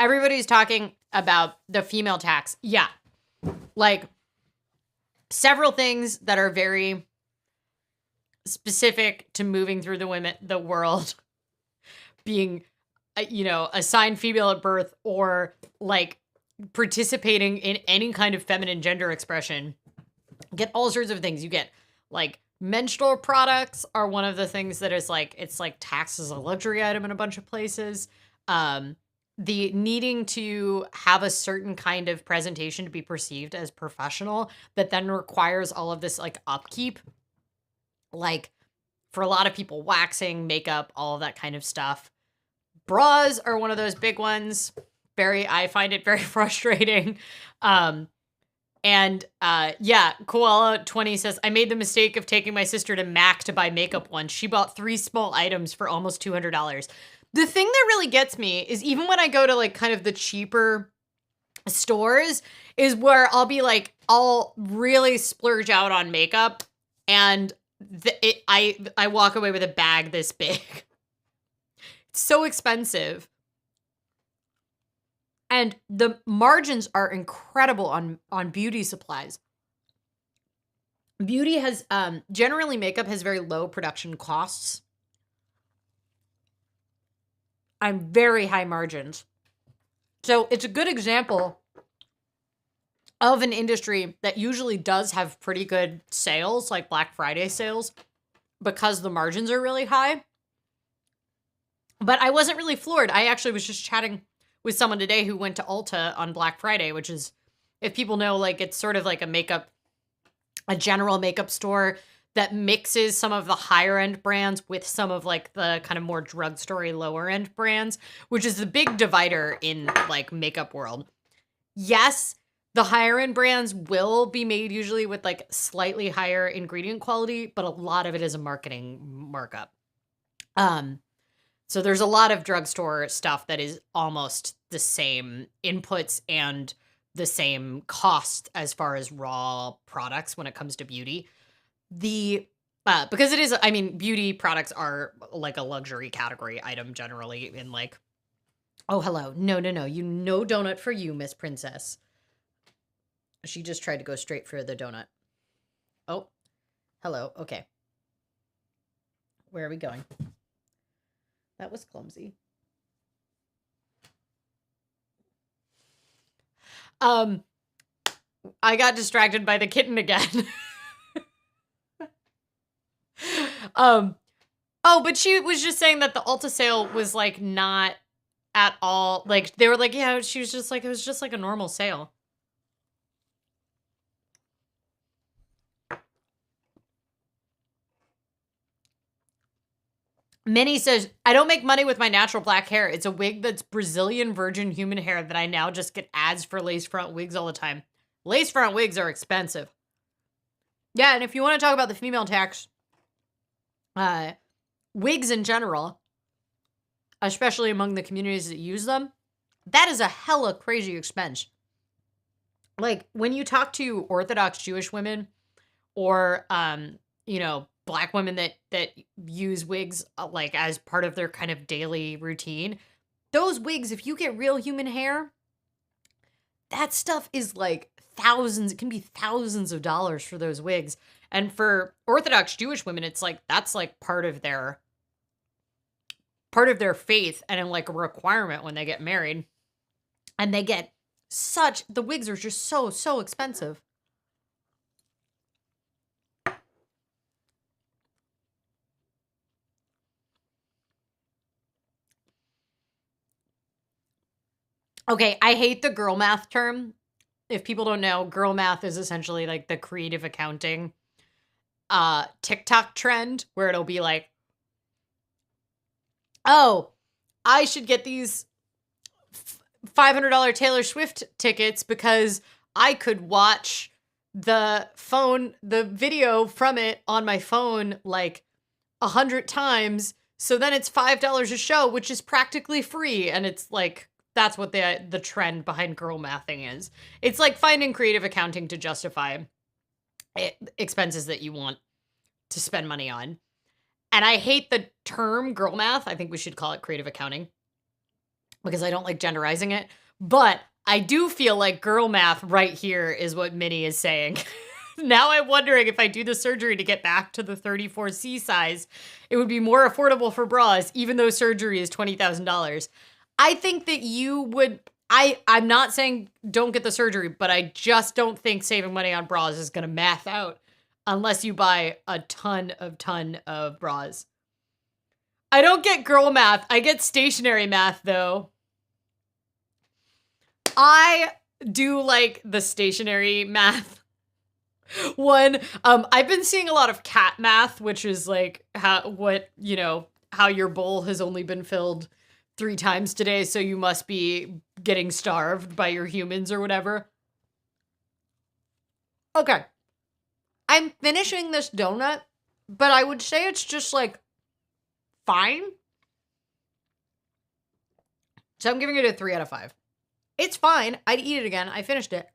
Everybody's talking about the female tax. Yeah. Like, several things that are very specific to moving through the world being, assigned female at birth or like participating in any kind of feminine gender expression. Get all sorts of things. You get like menstrual products are one of the things that is like, it's like taxed as a luxury item in a bunch of places. The needing to have a certain kind of presentation to be perceived as professional that then requires all of this like upkeep. Like for a lot of people, waxing, makeup, all of that kind of stuff. Bras are one of those big ones. I find it very frustrating. Koala 20 says, I made the mistake of taking my sister to MAC to buy makeup once. She bought 3 small items for almost $200. The thing that really gets me is even when I go to like kind of the cheaper stores is where I'll be like, I'll really splurge out on makeup and I walk away with a bag this big. It's so expensive. And the margins are incredible on beauty supplies. Beauty has, generally makeup has very low production costs. And very high margins. So it's a good example of an industry that usually does have pretty good sales, like Black Friday sales, because the margins are really high. But I wasn't really floored. I actually was just chatting with someone today who went to Ulta on Black Friday, which is, if people know, like it's sort of like a general makeup store that mixes some of the higher end brands with some of like the kind of more drugstore lower end brands, which is the big divider in like makeup world. Yes, the higher end brands will be made usually with like slightly higher ingredient quality, but a lot of it is a marketing markup. So there's a lot of drugstore stuff that is almost the same inputs and the same cost as far as raw products when it comes to beauty. Because it is, I mean, beauty products are like a luxury category item generally in like, oh, hello. No. No donut for you, Miss Princess. She just tried to go straight for the donut. Oh, hello. Okay. Where are we going? That was clumsy. I got distracted by the kitten again. But she was just saying that the Ulta sale was like not at all, like they were like, yeah, she was just like, it was just like a normal sale. Minnie says, I don't make money with my natural black hair. It's a wig that's Brazilian virgin human hair that I now just get ads for lace front wigs all the time. Lace front wigs are expensive. Yeah, and if you want to talk about the female tax, wigs in general, especially among the communities that use them, That is a hella crazy expense. Like when you talk to Orthodox Jewish women or Black women that use wigs like as part of their kind of daily routine, those wigs, if you get real human hair, that stuff is like thousands, it can be thousands of dollars for those wigs. And for Orthodox Jewish women, it's like that's like part of their faith and like a requirement when they get married. And they get the wigs are just so expensive. Okay, I hate the girl math term. If people don't know, girl math is essentially like the creative accounting TikTok trend where it'll be like, oh, I should get these $500 Taylor Swift tickets because I could watch the video from it on my phone like 100 times. So then it's $5 a show, which is practically free. And it's like, that's what the trend behind girl mathing is. It's like finding creative accounting to justify expenses that you want to spend money on. And I hate the term girl math. I think we should call it creative accounting because I don't like genderizing it. But I do feel like girl math right here is what Minnie is saying. Now I'm wondering if I do the surgery to get back to the 34C size, it would be more affordable for bras, even though surgery is $20,000. I think that you would, I'm not saying don't get the surgery, but I just don't think saving money on bras is going to math out unless you buy a ton of bras. I don't get girl math. I get stationary math, though. I do like the stationary math one. I've been seeing a lot of cat math, which is like how your bowl has only been filled 3 times today, so you must be getting starved by your humans or whatever. Okay. I'm finishing this donut, but I would say it's just like fine. So I'm giving it a 3 out of 5. It's fine. I'd eat it again. I finished it.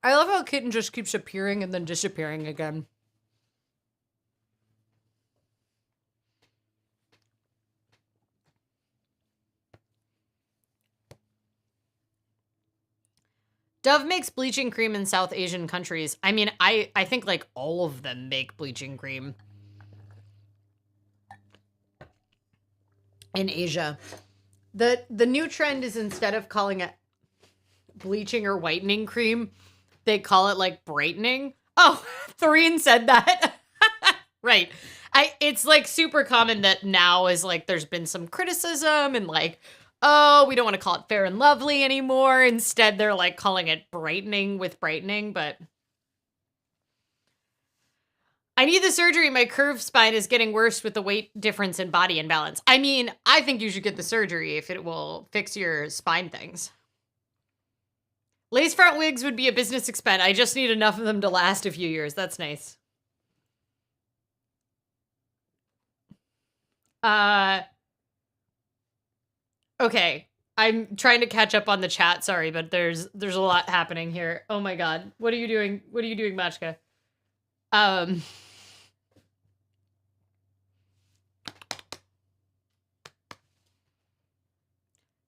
I love how Kitten just keeps appearing and then disappearing again. Dove makes bleaching cream in South Asian countries. I mean, I think like all of them make bleaching cream in Asia. The new trend is instead of calling it bleaching or whitening cream, they call it like brightening. Oh, Thoreen said that. Right. It's like super common that now is like there's been some criticism and like, oh, we don't want to call it fair and lovely anymore. Instead, they're like calling it brightening with brightening, but I need the surgery. My curved spine is getting worse with the weight difference in body imbalance. I mean, I think you should get the surgery if it will fix your spine things. Lace front wigs would be a business expense. I just need enough of them to last a few years. That's nice. Okay. I'm trying to catch up on the chat. Sorry, but there's a lot happening here. Oh my god. What are you doing? What are you doing, Machka?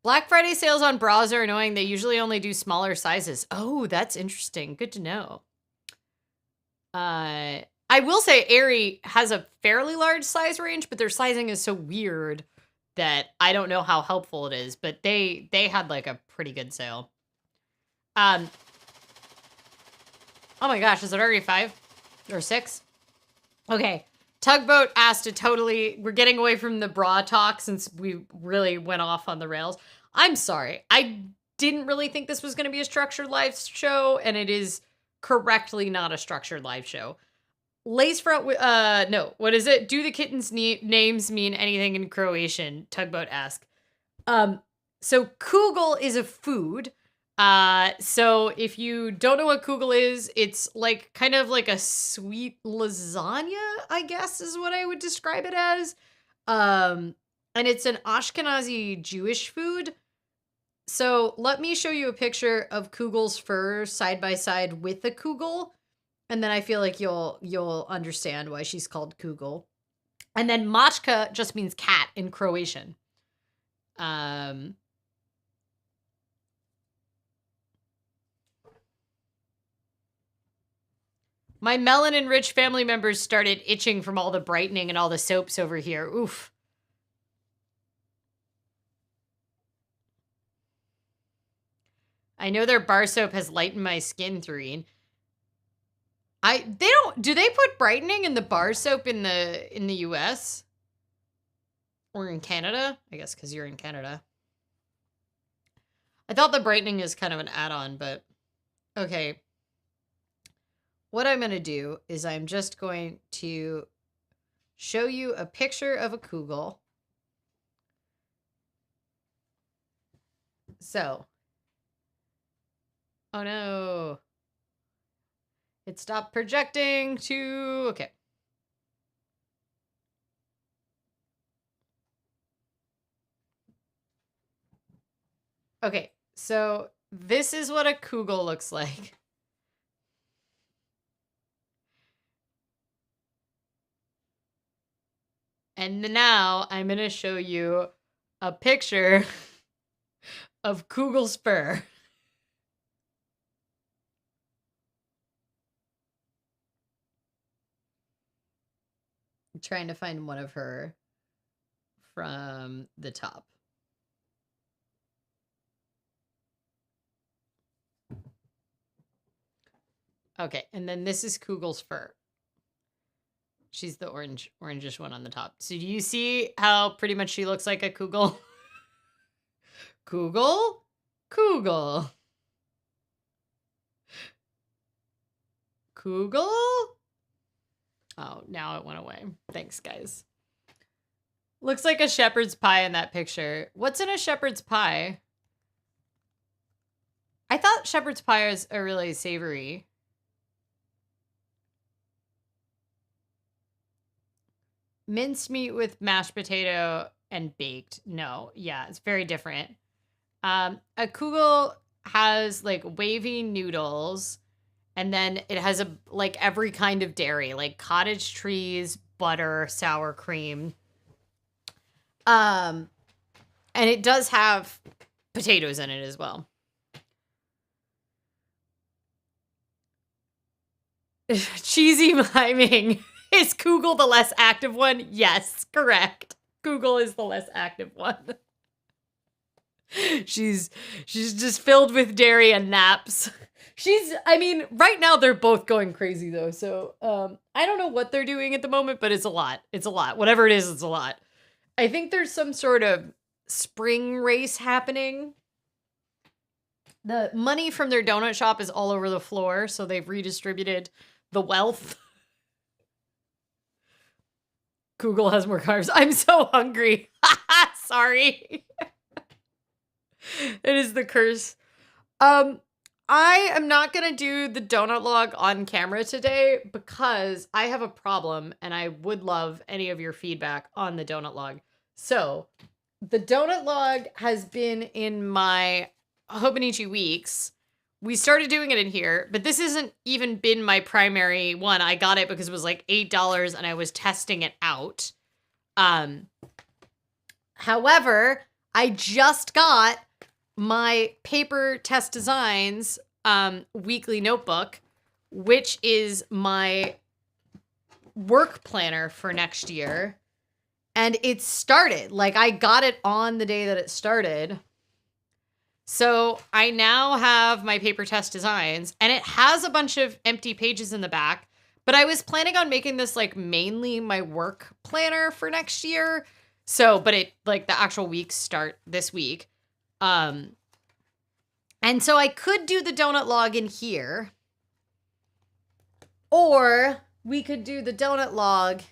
Black Friday sales on bras are annoying. They usually only do smaller sizes. Oh, that's interesting. Good to know. I will say Aerie has a fairly large size range, but their sizing is so weird that I don't know how helpful it is, but they had like a pretty good sale. Oh my gosh, is it already 5 or 6? Okay. Tugboat asked we're getting away from the bra talk since we really went off on the rails. I'm sorry. I didn't really think this was going to be a structured live show, and it is correctly not a structured live show. Lace front, no, what is it? Do the kittens' names mean anything in Croatian? Tugboat asked. So kugel is a food. So if you don't know what kugel is, it's like kind of like a sweet lasagna, I guess is what I would describe it as. and it's an Ashkenazi Jewish food. So let me show you a picture of Kugel's fur side by side with the Kugel, and then I feel like you'll understand why she's called Kugel. And then Mačka just means cat in Croatian. My melanin-rich family members started itching from all the brightening and all the soaps over here. Oof. I know their bar soap has lightened my skin, Thureen. Do they put brightening in the bar soap in the US? Or in Canada? I guess because you're in Canada. I thought the brightening is kind of an add-on, but okay. What I'm going to do is I'm just going to show you a picture of a Kugel. So. Oh no. It stopped projecting to... Okay. Okay, so this is what a Kugel looks like. And now I'm going to show you a picture of Kugel's fur. I'm trying to find one of her from the top. Okay, and then this is Kugel's fur. She's the orangish one on the top. So do you see how pretty much she looks like a Kugel? Kugel? Kugel. Kugel? Oh, now it went away. Thanks, guys. Looks like a shepherd's pie in that picture. What's in a shepherd's pie? I thought shepherd's pies are really savory. Minced meat with mashed potato and baked. No, yeah, it's very different. A Kugel has like wavy noodles, and then it has like every kind of dairy, like cottage cheese, butter, sour cream. And it does have potatoes in it as well. Cheesy miming. Is Kugel the less active one? Yes, correct. Kugel is the less active one. She's just filled with dairy and naps. I mean, right now they're both going crazy though. So, I don't know what they're doing at the moment, but it's a lot. It's a lot. Whatever it is, it's a lot. I think there's some sort of spring race happening. The money from their donut shop is all over the floor, so they've redistributed the wealth. Google has more carbs. I'm so hungry. Sorry. It is the curse. I am not going to do the donut log on camera today because I have a problem and I would love any of your feedback on the donut log. So, the donut log has been in my Hobonichi weeks. We started doing it in here, but this hasn't even been my primary one. I got it because it was like $8 and I was testing it out. However, I just got my Paper Test Designs weekly notebook, which is my work planner for next year. And it started. Like, I got it on the day that it started. So I now have my Paper Test Designs, and it has a bunch of empty pages in the back, but I was planning on making this like mainly my work planner for next year. So, but it like the actual weeks start this week. And so I could do the donut log in here, or we could do the donut log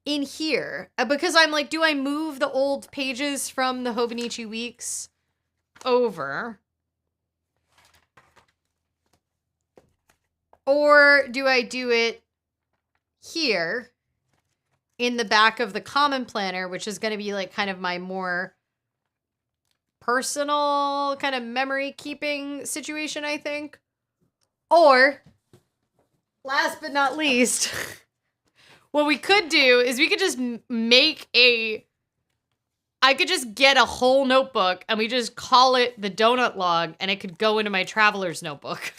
in here, because I'm like, do I move the old pages from the Hobonichi weeks over, or do I do it here in the back of the common planner, which is going to be like kind of my more personal kind of memory keeping situation, I think. Or, last but not least, what we could do is we could just I could just get a whole notebook and we just call it the donut log and it could go into my traveler's notebook.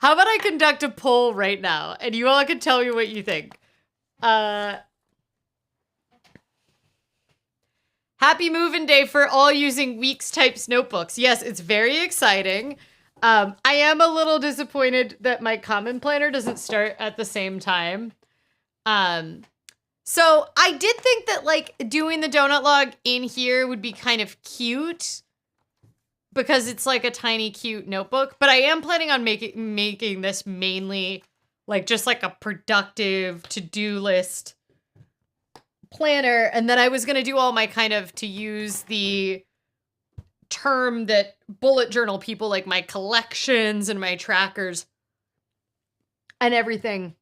How about I conduct a poll right now and you all can tell me what you think. Happy move-in day for all using Weeks Types notebooks. Yes, it's very exciting. I am a little disappointed that my common planner doesn't start at the same time. So I did think that like doing the donut log in here would be kind of cute because it's like a tiny cute notebook, but I am planning on making this mainly like just like a productive to-do list planner. And then I was going to do all my kind of, to use the term that bullet journal people like, my collections and my trackers and everything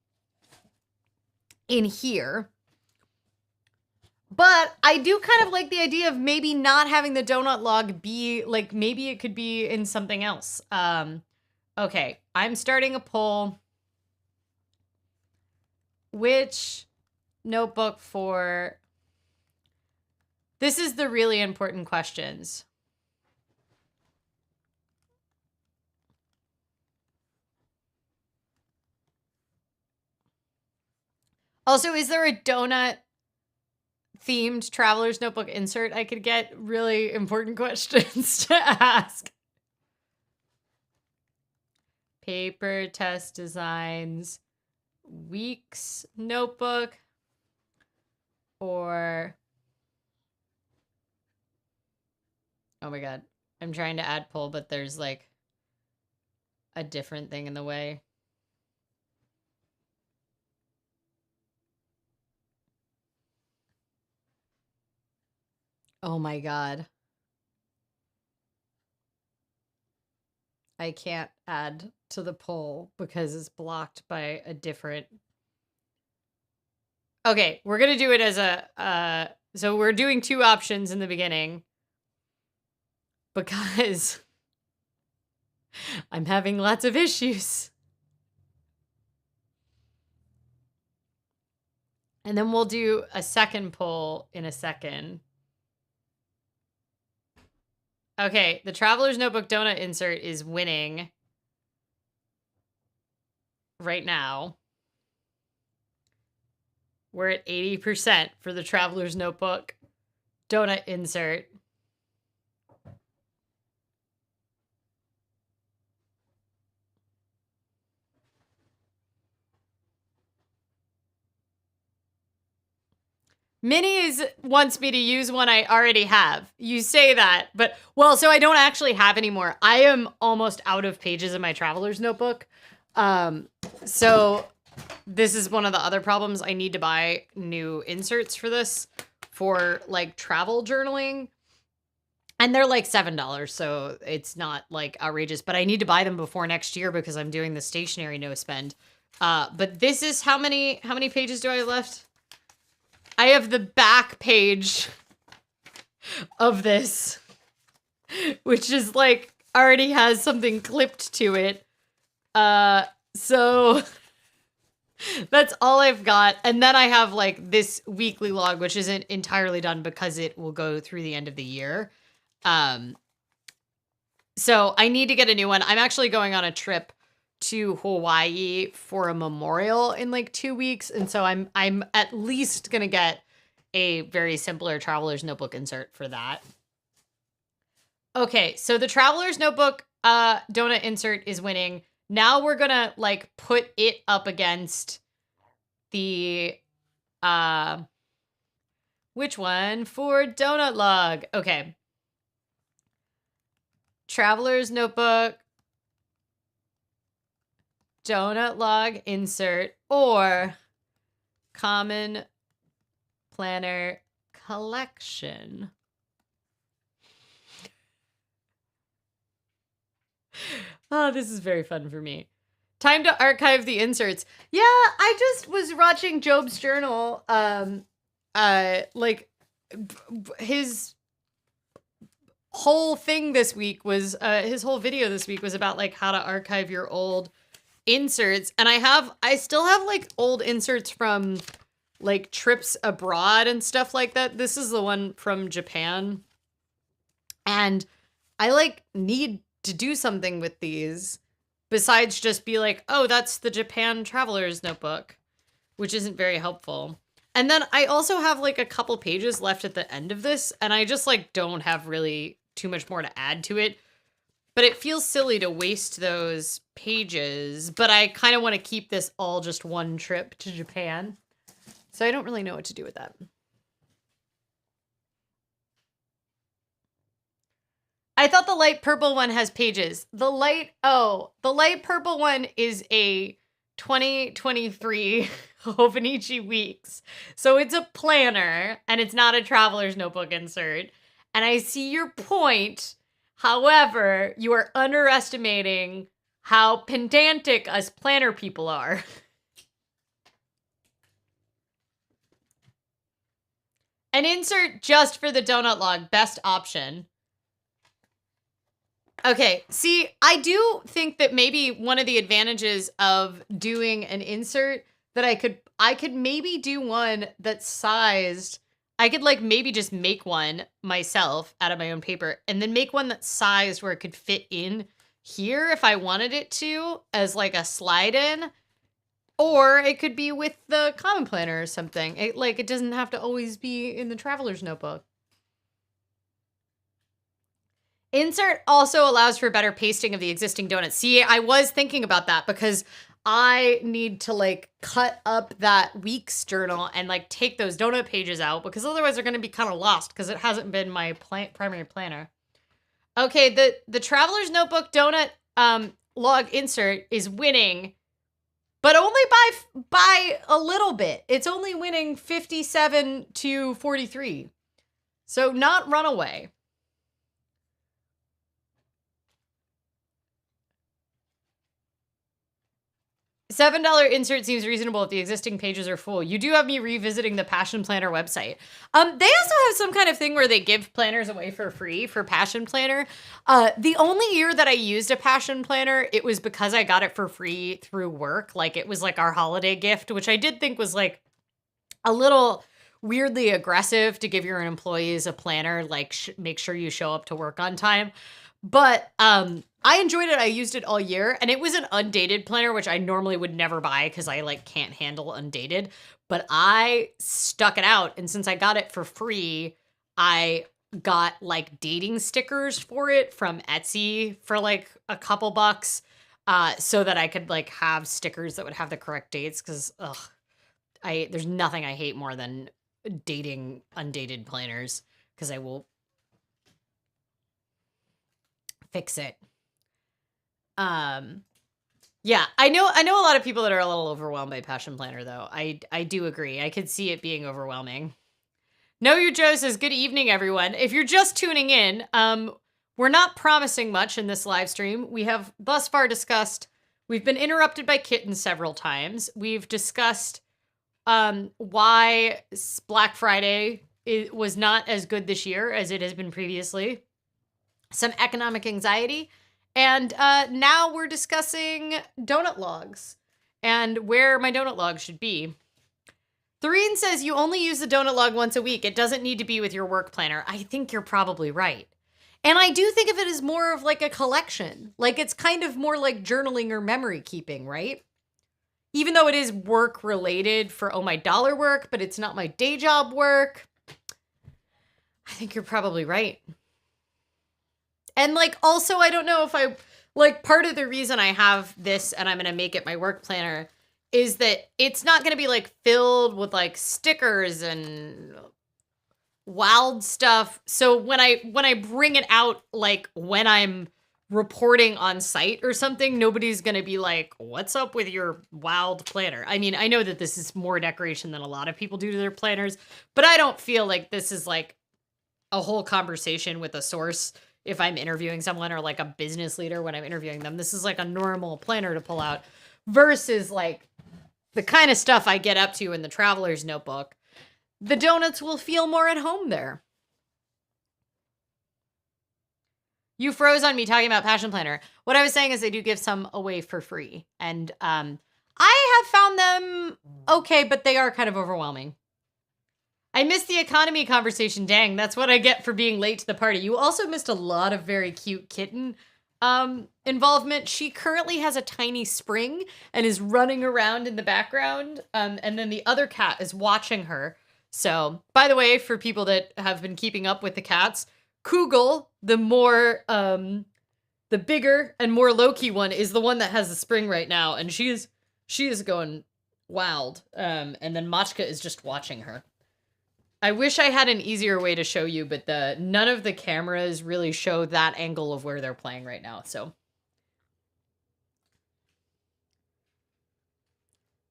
in here. But I do kind of like the idea of maybe not having the donut log be like, maybe it could be in something else. Okay, I'm starting a poll. Which notebook for... This is the really important questions. Also, is there a donut themed traveler's notebook insert I could get? Really important questions to ask. Paper test designs, Weeks notebook, or... Oh my god. I'm trying to add poll, but there's like a different thing in the way. Oh my god. I can't add to the poll because it's blocked by a different... Okay, we're going to do it as a... So we're doing two options in the beginning because I'm having lots of issues. And then we'll do a second poll in a second. Okay, the Traveler's Notebook donut insert is winning right now. We're at 80% for the Traveler's Notebook donut insert. Minis wants me to use one I already have. You say that, but, well, so I don't actually have any more. I am almost out of pages in my Traveler's Notebook. So this is one of the other problems. I need to buy new inserts for this, for like travel journaling. And they're like $7, so it's not like outrageous, but I need to buy them before next year because I'm doing the stationery no spend. But this is how many pages do I have left? I have the back page of this, which is like already has something clipped to it. So that's all I've got. And then I have like this weekly log, which isn't entirely done because it will go through the end of the year. So I need to get a new one. I'm actually going on a trip to Hawaii for a memorial in like 2 weeks. And so I'm at least going to get a very simpler Traveler's Notebook insert for that. Okay, so the Traveler's Notebook donut insert is winning. Now we're going to like put it up against the which one for donut log? Okay. Traveler's Notebook donut log insert or common planner collection. Oh, this is very fun for me. Time to archive the inserts. Yeah, I just was watching Job's journal. Like his whole thing this week was his whole video this week was about like how to archive your old inserts, and I still have like old inserts from like trips abroad and stuff like that. This is the one from Japan, and I like need to do something with these besides just be like, oh, that's the Japan traveler's notebook, which isn't very helpful. And then I also have like a couple pages left at the end of this, and I just like don't have really too much more to add to it. But it feels silly to waste those pages, but I kind of want to keep this all just one trip to Japan. So I don't really know what to do with that. I thought the light purple one has pages. The light purple one is a 2023 Hobonichi Weeks. So it's a planner and it's not a traveler's notebook insert. And I see your point. However, you are underestimating how pedantic us planner people are. An insert just for the donut log, best option. Okay, see, I do think that maybe one of the advantages of doing an insert that I could maybe do one that's sized. I could like maybe just make one myself out of my own paper and then make one that's sized where it could fit in here if I wanted it to as like a slide in. Or it could be with the common planner or something. It doesn't have to always be in the traveler's notebook. Insert also allows for better pasting of the existing donuts. See, I was thinking about that because I need to like cut up that week's journal and like take those donut pages out because otherwise they're going to be kind of lost because it hasn't been my primary planner. Okay, the traveler's notebook donut log insert is winning, but only by a little bit. It's only winning 57 to 43. So not runaway. $7 insert seems reasonable if the existing pages are full. You do have me revisiting the Passion Planner website. They also have some kind of thing where they give planners away for free for Passion Planner. The only year that I used a Passion Planner, it was because I got it for free through work. Like it was like our holiday gift, which I did think was like a little weirdly aggressive to give your employees a planner, like make sure you show up to work on time. But I enjoyed it. I used it all year, and it was an undated planner, which I normally would never buy because I like can't handle undated. But I stuck it out, and since I got it for free, I got like dating stickers for it from Etsy for like a couple bucks, so that I could like have stickers that would have the correct dates. Because there's nothing I hate more than dating undated planners because I will fix it. Yeah, I know a lot of people that are a little overwhelmed by Passion Planner though. I do agree. I could see it being overwhelming. Know Your Joe says, good evening, everyone. If you're just tuning in, we're not promising much in this live stream. We have thus far discussed, we've been interrupted by Kittens several times. We've discussed why Black Friday was not as good this year as it has been previously. Some economic anxiety. And now we're discussing donut logs and where my donut log should be. Thoreen says you only use the donut log once a week. It doesn't need to be with your work planner. I think you're probably right. And I do think of it as more of like a collection. Like it's kind of more like journaling or memory keeping, right? Even though it is work related for my dollar work, but it's not my day job work. I think you're probably right. And like, also, I don't know if part of the reason I have this and I'm going to make it my work planner is that it's not going to be like filled with like stickers and wild stuff. So when I bring it out, like when I'm reporting on site or something, nobody's going to be like, what's up with your wild planner? I mean, I know that this is more decoration than a lot of people do to their planners, but I don't feel like this is like a whole conversation with a source if I'm interviewing someone or like a business leader when I'm interviewing them. This is like a normal planner to pull out. versus like the kind of stuff I get up to in the traveler's notebook, the donuts will feel more at home there. You froze on me talking about Passion Planner. What I was saying is they do give some away for free. And I have found them okay, but they are kind of overwhelming. I missed the economy conversation. Dang, that's what I get for being late to the party. You also missed a lot of very cute kitten involvement. She currently has a tiny spring and is running around in the background. And then the other cat is watching her. So, by the way, for people that have been keeping up with the cats, Kugel, the bigger and more low-key one, is the one that has the spring right now, and she is going wild. And then Machka is just watching her. I wish I had an easier way to show you, but none of the cameras really show that angle of where they're playing right now, so.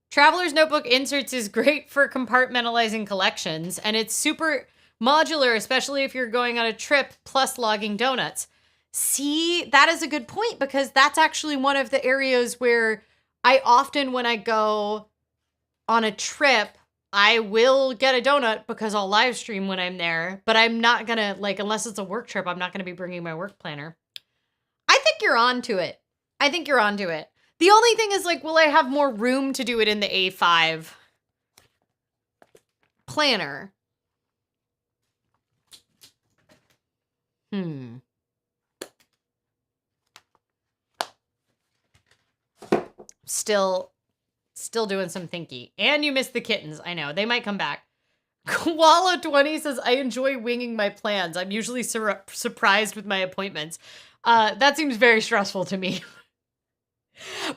Traveler's Notebook Inserts is great for compartmentalizing collections, and it's super modular, especially if you're going on a trip plus logging donuts. See, that is a good point, because that's actually one of the areas where I often, when I go on a trip, I will get a donut because I'll live stream when I'm there, but I'm not gonna, like, unless it's a work trip, I'm not gonna be bringing my work planner. I think you're onto it. The only thing is, like, will I have more room to do it in the A5 planner? Still doing some thinky. And you missed the kittens. I know. They might come back. Koala20 says, I enjoy winging my plans. I'm usually surprised with my appointments. That seems very stressful to me.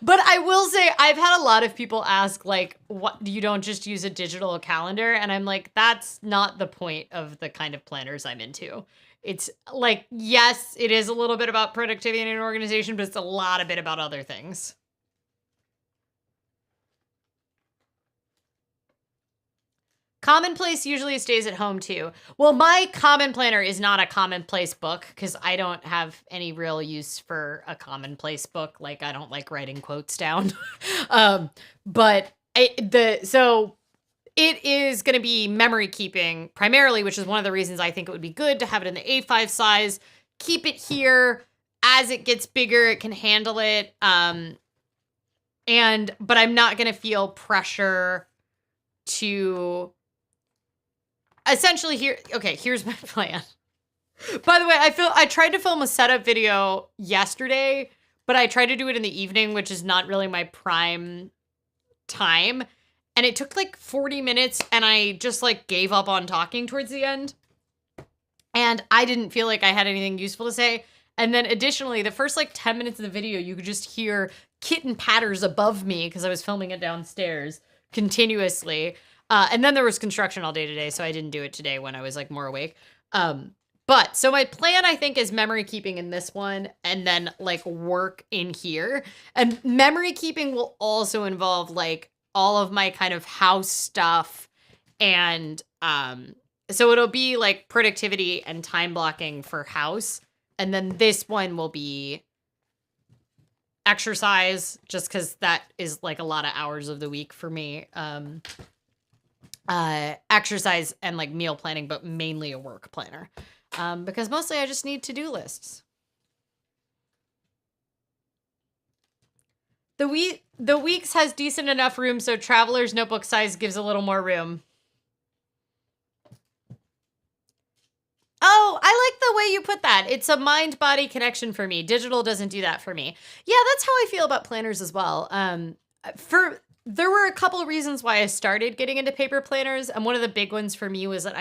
But I will say, I've had a lot of people ask, like, what, you don't just use a digital calendar? And I'm like, that's not the point of the kind of planners I'm into. It's like, yes, it is a little bit about productivity and organization, but it's a lot of bit about other things. Commonplace usually stays at home too. Well, my common planner is not a commonplace book because I don't have any real use for a commonplace book. Like, I don't like writing quotes down. So it is going to be memory keeping primarily, which is one of the reasons I think it would be good to have it in the A5 size. Keep it here. As it gets bigger, it can handle it. But I'm not going to feel pressure to essentially here's my plan. By the way, I tried to film a setup video yesterday, but I tried to do it in the evening, which is not really my prime time. And it took like 40 minutes and I just like gave up on talking towards the end. And I didn't feel like I had anything useful to say. And then additionally, the first like 10 minutes of the video, you could just hear kitten patters above me because I was filming it downstairs continuously. And then there was construction all day today, so I didn't do it today when I was like more awake. So my plan, I think, is memory keeping in this one and then like work in here. And memory keeping will also involve like all of my kind of house stuff. And so it'll be like productivity and time blocking for house. And then this one will be exercise, just because that is like a lot of hours of the week for me. Exercise and like meal planning, but mainly a work planner. Because mostly I just need to-do lists. The Weeks has decent enough room, so Traveler's Notebook size gives a little more room. Oh, I like the way you put that. It's a mind-body connection for me. Digital doesn't do that for me. Yeah, that's how I feel about planners as well. There were a couple of reasons why I started getting into paper planners, and one of the big ones for me was that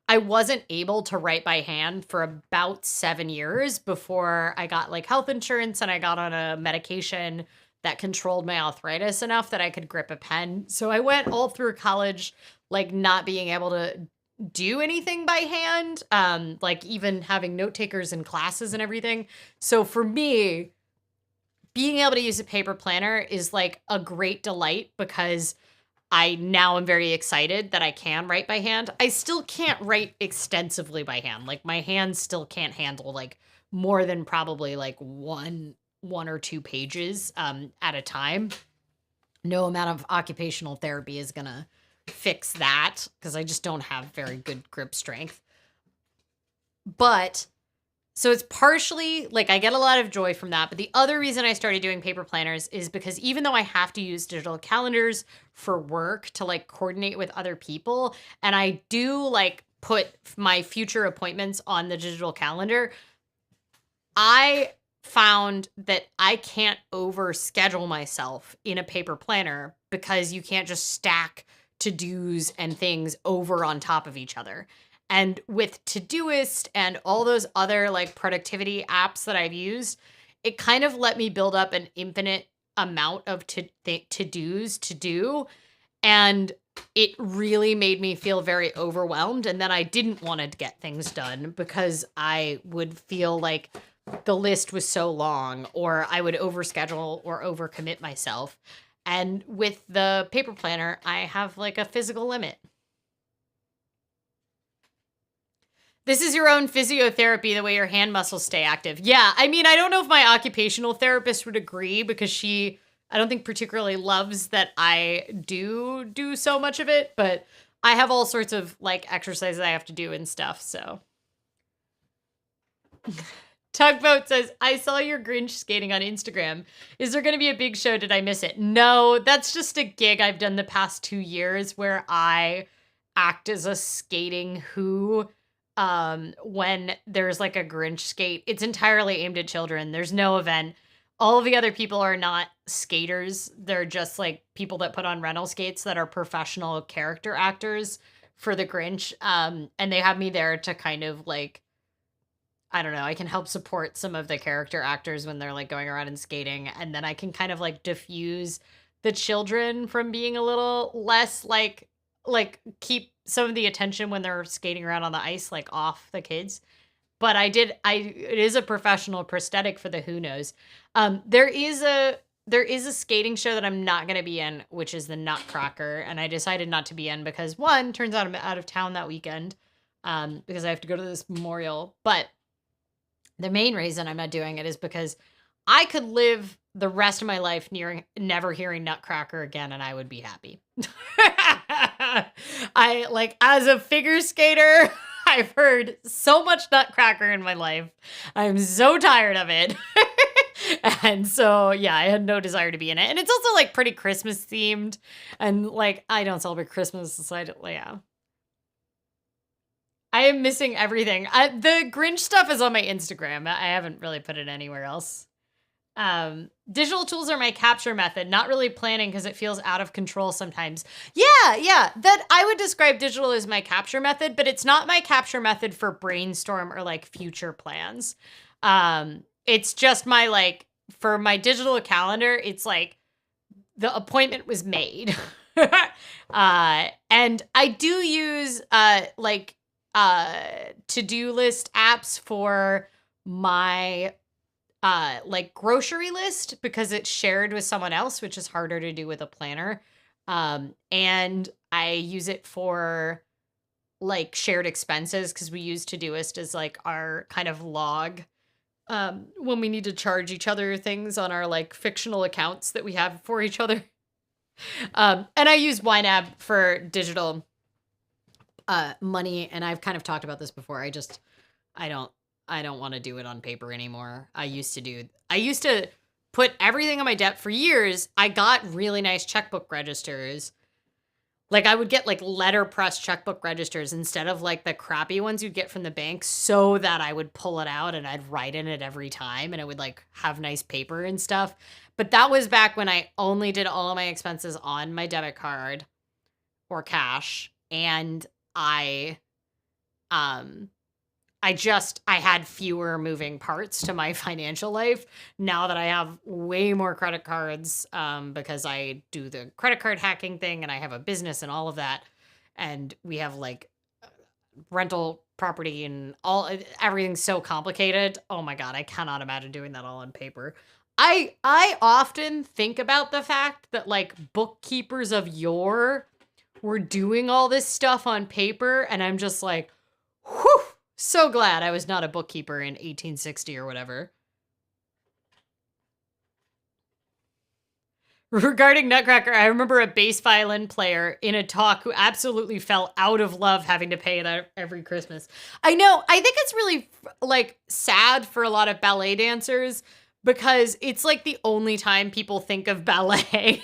I wasn't able to write by hand for about 7 years before I got like health insurance and I got on a medication that controlled my arthritis enough that I could grip a pen. So I went all through college like not being able to do anything by hand, like even having note takers in classes and everything. So for me, being able to use a paper planner is like a great delight because I now am very excited that I can write by hand. I still can't write extensively by hand. Like my hands still can't handle like more than probably like one one or two pages at a time. No amount of occupational therapy is going to fix that because I just don't have very good grip strength. But so it's partially like I get a lot of joy from that. But the other reason I started doing paper planners is because even though I have to use digital calendars for work to like coordinate with other people, and I do like put my future appointments on the digital calendar, I found that I can't overschedule myself in a paper planner because you can't just stack to-dos and things over on top of each other. And with Todoist and all those other like productivity apps that I've used, it kind of let me build up an infinite amount of to-dos to do. And it really made me feel very overwhelmed. And then I didn't want to get things done because I would feel like the list was so long, or I would overschedule or overcommit myself. And with the paper planner, I have like a physical limit. This is your own physiotherapy, the way your hand muscles stay active. Yeah, I mean, I don't know if my occupational therapist would agree because she, I don't think particularly loves that I do so much of it, but I have all sorts of like exercises I have to do and stuff, so. Tugboat says, I saw your Grinch skating on Instagram. Is there going to be a big show? Did I miss it? No, that's just a gig I've done the past 2 years where I act as a skating who when there's like a Grinch skate. It's entirely aimed at children. There's no event. All of the other people are not skaters. They're just like people that put on rental skates that are professional character actors for the Grinch. And they have me there to kind of like, I don't know, I can help support some of the character actors when they're like going around and skating. And then I can kind of like diffuse the children from being a little less like keep some of the attention when they're skating around on the ice, like off the kids. But it is a professional prosthetic for the who knows. There is a skating show that I'm not going to be in, which is the Nutcracker. And I decided not to be in because one, turns out I'm out of town that weekend because I have to go to this memorial. But the main reason I'm not doing it is because I could live the rest of my life never hearing Nutcracker again, and I would be happy. I like as a figure skater, I've heard so much Nutcracker in my life. I'm so tired of it. And so, yeah, I had no desire to be in it. And it's also like pretty Christmas themed. And like, I don't celebrate Christmas. So yeah. I am missing everything. The Grinch stuff is on my Instagram. I haven't really put it anywhere else. Digital tools are my capture method, not really planning because it feels out of control sometimes. Yeah. That I would describe digital as my capture method, but it's not my capture method for brainstorm or like future plans. It's just my like, for my digital calendar, it's like the appointment was made. And I do use to-do list apps for my like grocery list because it's shared with someone else, which is harder to do with a planner. And I use it for like shared expenses because we use Todoist as like our kind of log when we need to charge each other things on our like fictional accounts that we have for each other. And I use YNAB for digital money, and I've kind of talked about this before. I don't want to do it on paper anymore. I used to put everything on my debt for years. I got really nice checkbook registers. Like I would get like letterpress checkbook registers instead of like the crappy ones you'd get from the bank so that I would pull it out and I'd write in it every time and it would like have nice paper and stuff. But that was back when I only did all of my expenses on my debit card or cash. And I had fewer moving parts to my financial life now that I have way more credit cards because I do the credit card hacking thing and I have a business and all of that. And we have like rental property and everything's so complicated. Oh my God, I cannot imagine doing that all on paper. I often think about the fact that like bookkeepers of yore were doing all this stuff on paper and I'm just like, whew. So glad I was not a bookkeeper in 1860 or whatever. Regarding Nutcracker, I remember a bass violin player in a talk who absolutely fell out of love having to pay it every Christmas. I know. I think it's really like sad for a lot of ballet dancers because it's like the only time people think of ballet.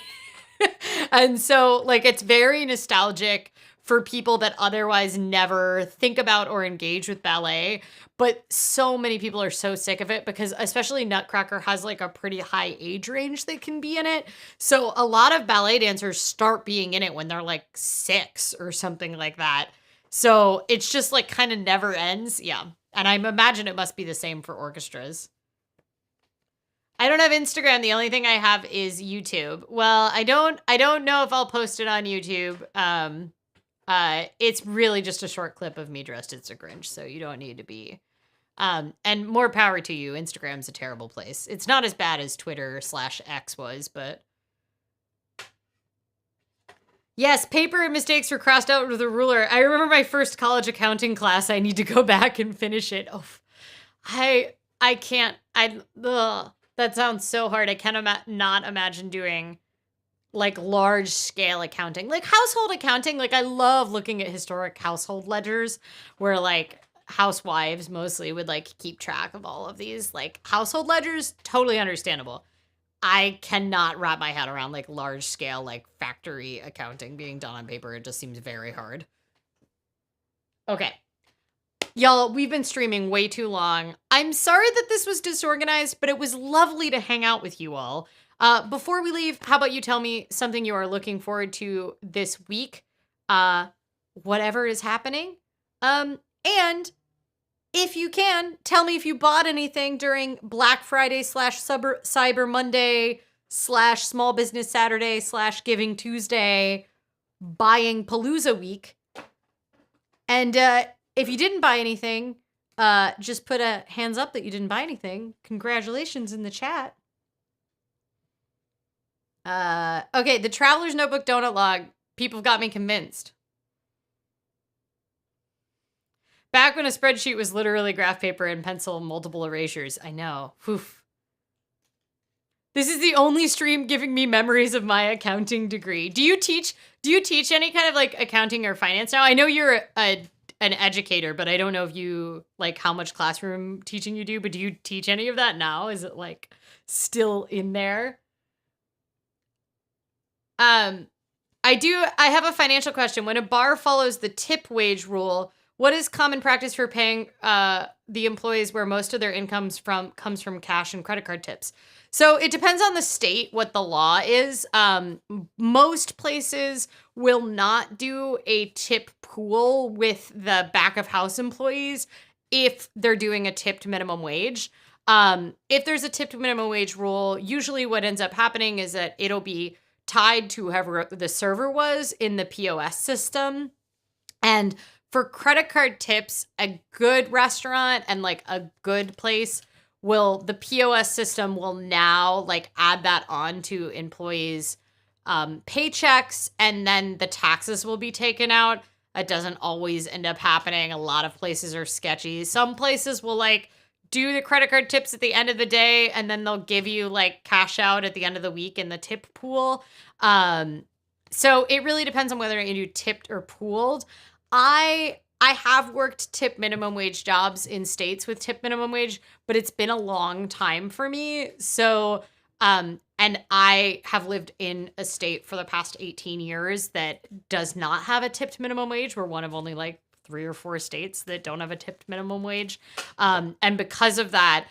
And so like it's very nostalgic for people that otherwise never think about or engage with ballet. But so many people are so sick of it because especially Nutcracker has like a pretty high age range that can be in it. So a lot of ballet dancers start being in it when they're like 6 or something like that. So it's just like kind of never ends. Yeah. And I imagine it must be the same for orchestras. I don't have Instagram. The only thing I have is YouTube. Well, I don't know if I'll post it on YouTube. It's really just a short clip of me dressed as a Grinch, so you don't need to be. And more power to you. Instagram's a terrible place. It's not as bad as Twitter/X was, but yes, paper and mistakes were crossed out with a ruler. I remember my first college accounting class. I need to go back and finish it. Oh, I can't. Ugh, that sounds so hard. I cannot not imagine doing like large scale accounting, like household accounting. Like I love looking at historic household ledgers where like housewives mostly would like keep track of all of these like household ledgers. Totally understandable. I cannot wrap my head around like large scale like factory accounting being done on paper. It just seems very hard. Okay. Y'all, we've been streaming way too long. I'm sorry that this was disorganized, but it was lovely to hang out with you all. Before we leave, how about you tell me something you are looking forward to this week? Whatever is happening. And if you can, tell me if you bought anything during Black Friday / Cyber Monday / Small Business Saturday / Giving Tuesday, Buying Palooza week. And if you didn't buy anything, just put a hands up that you didn't buy anything. Congratulations in the chat. Okay, the Traveler's Notebook Donut Log. People got me convinced. Back when a spreadsheet was literally graph paper and pencil and multiple erasures. I know. Oof. This is the only stream giving me memories of my accounting degree. Do you teach any kind of like accounting or finance now? I know you're an educator, but I don't know if you like how much classroom teaching you do, but do you teach any of that now? Is it like still in there? I have a financial question. When a bar follows the tip wage rule, what is common practice for paying the employees where most of their income comes from cash and credit card tips? So it depends on the state what the law is. Most places will not do a tip pool with the back of house employees if they're doing a tipped minimum wage. If there's a tipped minimum wage rule, usually what ends up happening is that it'll be tied to whoever the server was in the POS system. And for credit card tips, a good restaurant and like a good place the POS system will now like add that on to employees' paychecks, and then the taxes will be taken out. It doesn't always end up happening. A lot of places are sketchy. Some places will like do the credit card tips at the end of the day, and then they'll give you like cash out at the end of the week in the tip pool. So it really depends on whether you do tipped or pooled. I have worked tip minimum wage jobs in states with tip minimum wage, but it's been a long time for me. So, and I have lived in a state for the past 18 years that does not have a tipped minimum wage. We're one of only like 3 or 4 states that don't have a tipped minimum wage. And because of that,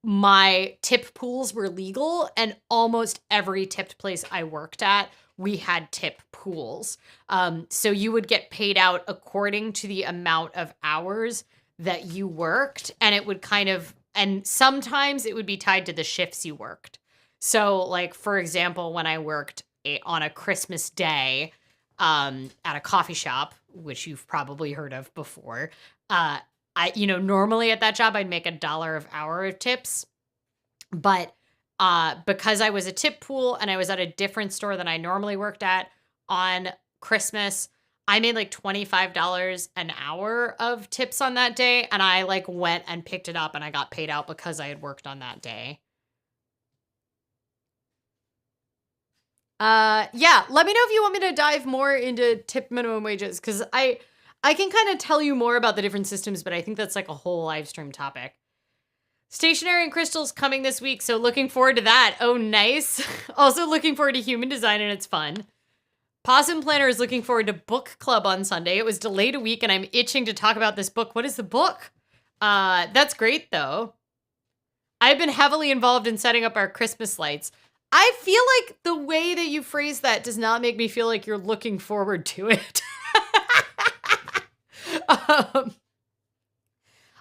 my tip pools were legal, and almost every tipped place I worked at, we had tip pools. So you would get paid out according to the amount of hours that you worked, and it would and sometimes it would be tied to the shifts you worked. So like, for example, when I worked on a Christmas day at a coffee shop, which you've probably heard of before, normally at that job, I'd make $1 an hour of tips, but because I was a tip pool and I was at a different store than I normally worked at on Christmas, I made like $25 an hour of tips on that day. And I like went and picked it up and I got paid out because I had worked on that day. Yeah, let me know if you want me to dive more into tip minimum wages, because I can kind of tell you more about the different systems, but I think that's like a whole live stream topic. Stationery and crystals coming this week, so looking forward to that. Oh, nice. Also looking forward to human design, and it's fun. Possum Planner is looking forward to book club on Sunday. It was delayed a week, and I'm itching to talk about this book. What is the book? That's great, though. I've been heavily involved in setting up our Christmas lights. I feel like the way that you phrase that does not make me feel like you're looking forward to it. um,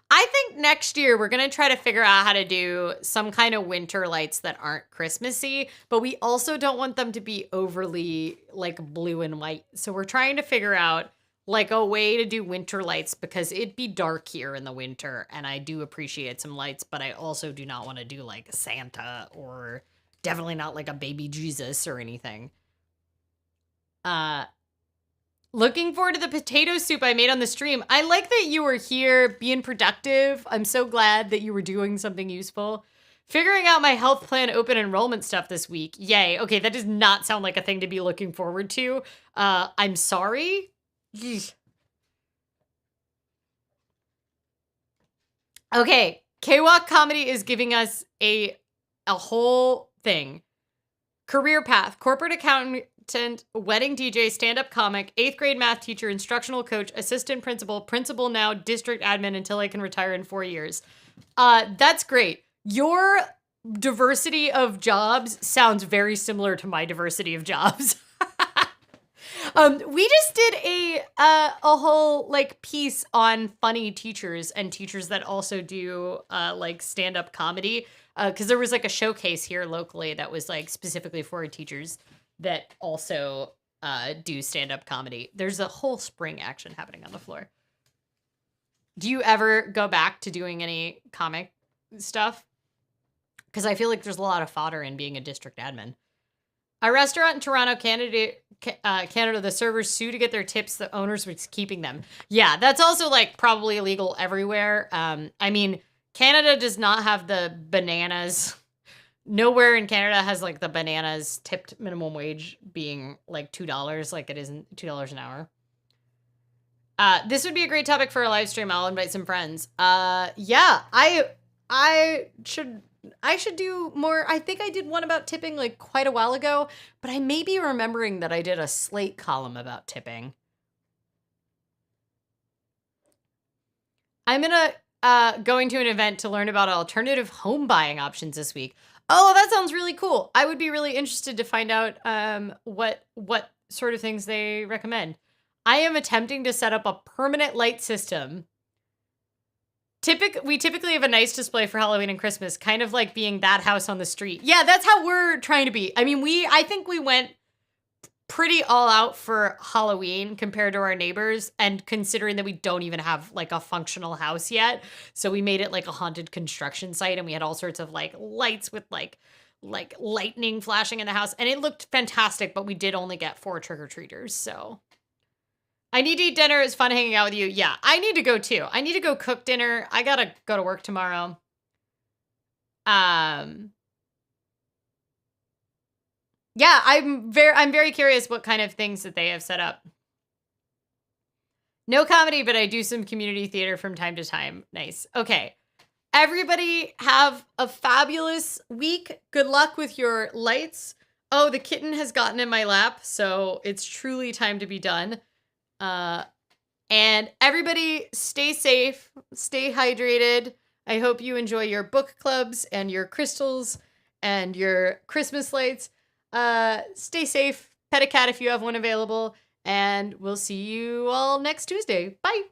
I think next year we're going to try to figure out how to do some kind of winter lights that aren't Christmassy, but we also don't want them to be overly like blue and white. So we're trying to figure out like a way to do winter lights, because it'd be dark here in the winter, and I do appreciate some lights, but I also do not want to do like Santa, or definitely not like a baby Jesus or anything. Looking forward to the potato soup I made on the stream. I like that you were here being productive. I'm so glad that you were doing something useful. Figuring out my health plan open enrollment stuff this week. Yay. Okay, that does not sound like a thing to be looking forward to. I'm sorry. Okay, K-Walk Comedy is giving us a whole thing. Career path: corporate accountant, wedding DJ, stand-up comic, 8th grade math teacher, instructional coach, assistant principal, principal now, district admin until I can retire in 4 years. That's great. Your diversity of jobs sounds very similar to my diversity of jobs. We just did a whole like piece on funny teachers and teachers that also do like stand-up comedy, because there was like a showcase here locally that was like specifically for teachers that also do stand-up comedy. There's a whole spring action happening on the floor. Do you ever go back to doing any comic stuff? Because I feel like there's a lot of fodder in being a district admin. A restaurant in Toronto, Canada, the servers sue to get their tips. The owners was keeping them. Yeah, that's also like probably illegal everywhere. I mean, Canada does not have the bananas. Nowhere in Canada has like the bananas tipped minimum wage being like $2, like it isn't $2 an hour. This would be a great topic for a live stream. I'll invite some friends. Yeah, I should do more. I think I did one about tipping like quite a while ago, but I may be remembering that I did a Slate column about tipping. I'm going to an event to learn about alternative home buying options this week. Oh, that sounds really cool. I would be really interested to find out what sort of things they recommend. I am attempting to set up a permanent light system. We typically have a nice display for Halloween and Christmas, kind of like being that house on the street. Yeah, that's how we're trying to be. I mean, I think we went pretty all out for Halloween compared to our neighbors, and considering that we don't even have like a functional house yet. So we made it like a haunted construction site, and we had all sorts of like lights with like lightning flashing in the house, and it looked fantastic, but we did only get 4 trick-or-treaters, so. I need to eat dinner. It's fun hanging out with you. Yeah, I need to go too. I need to go cook dinner. I gotta go to work tomorrow. Yeah, I'm very curious what kind of things that they have set up. No comedy, but I do some community theater from time to time. Nice. Okay. Everybody have a fabulous week. Good luck with your lights. Oh, the kitten has gotten in my lap, so it's truly time to be done. And everybody stay safe, stay hydrated. I hope you enjoy your book clubs and your crystals and your Christmas lights. Stay safe, pet a cat if you have one available, and we'll see you all next Tuesday. Bye.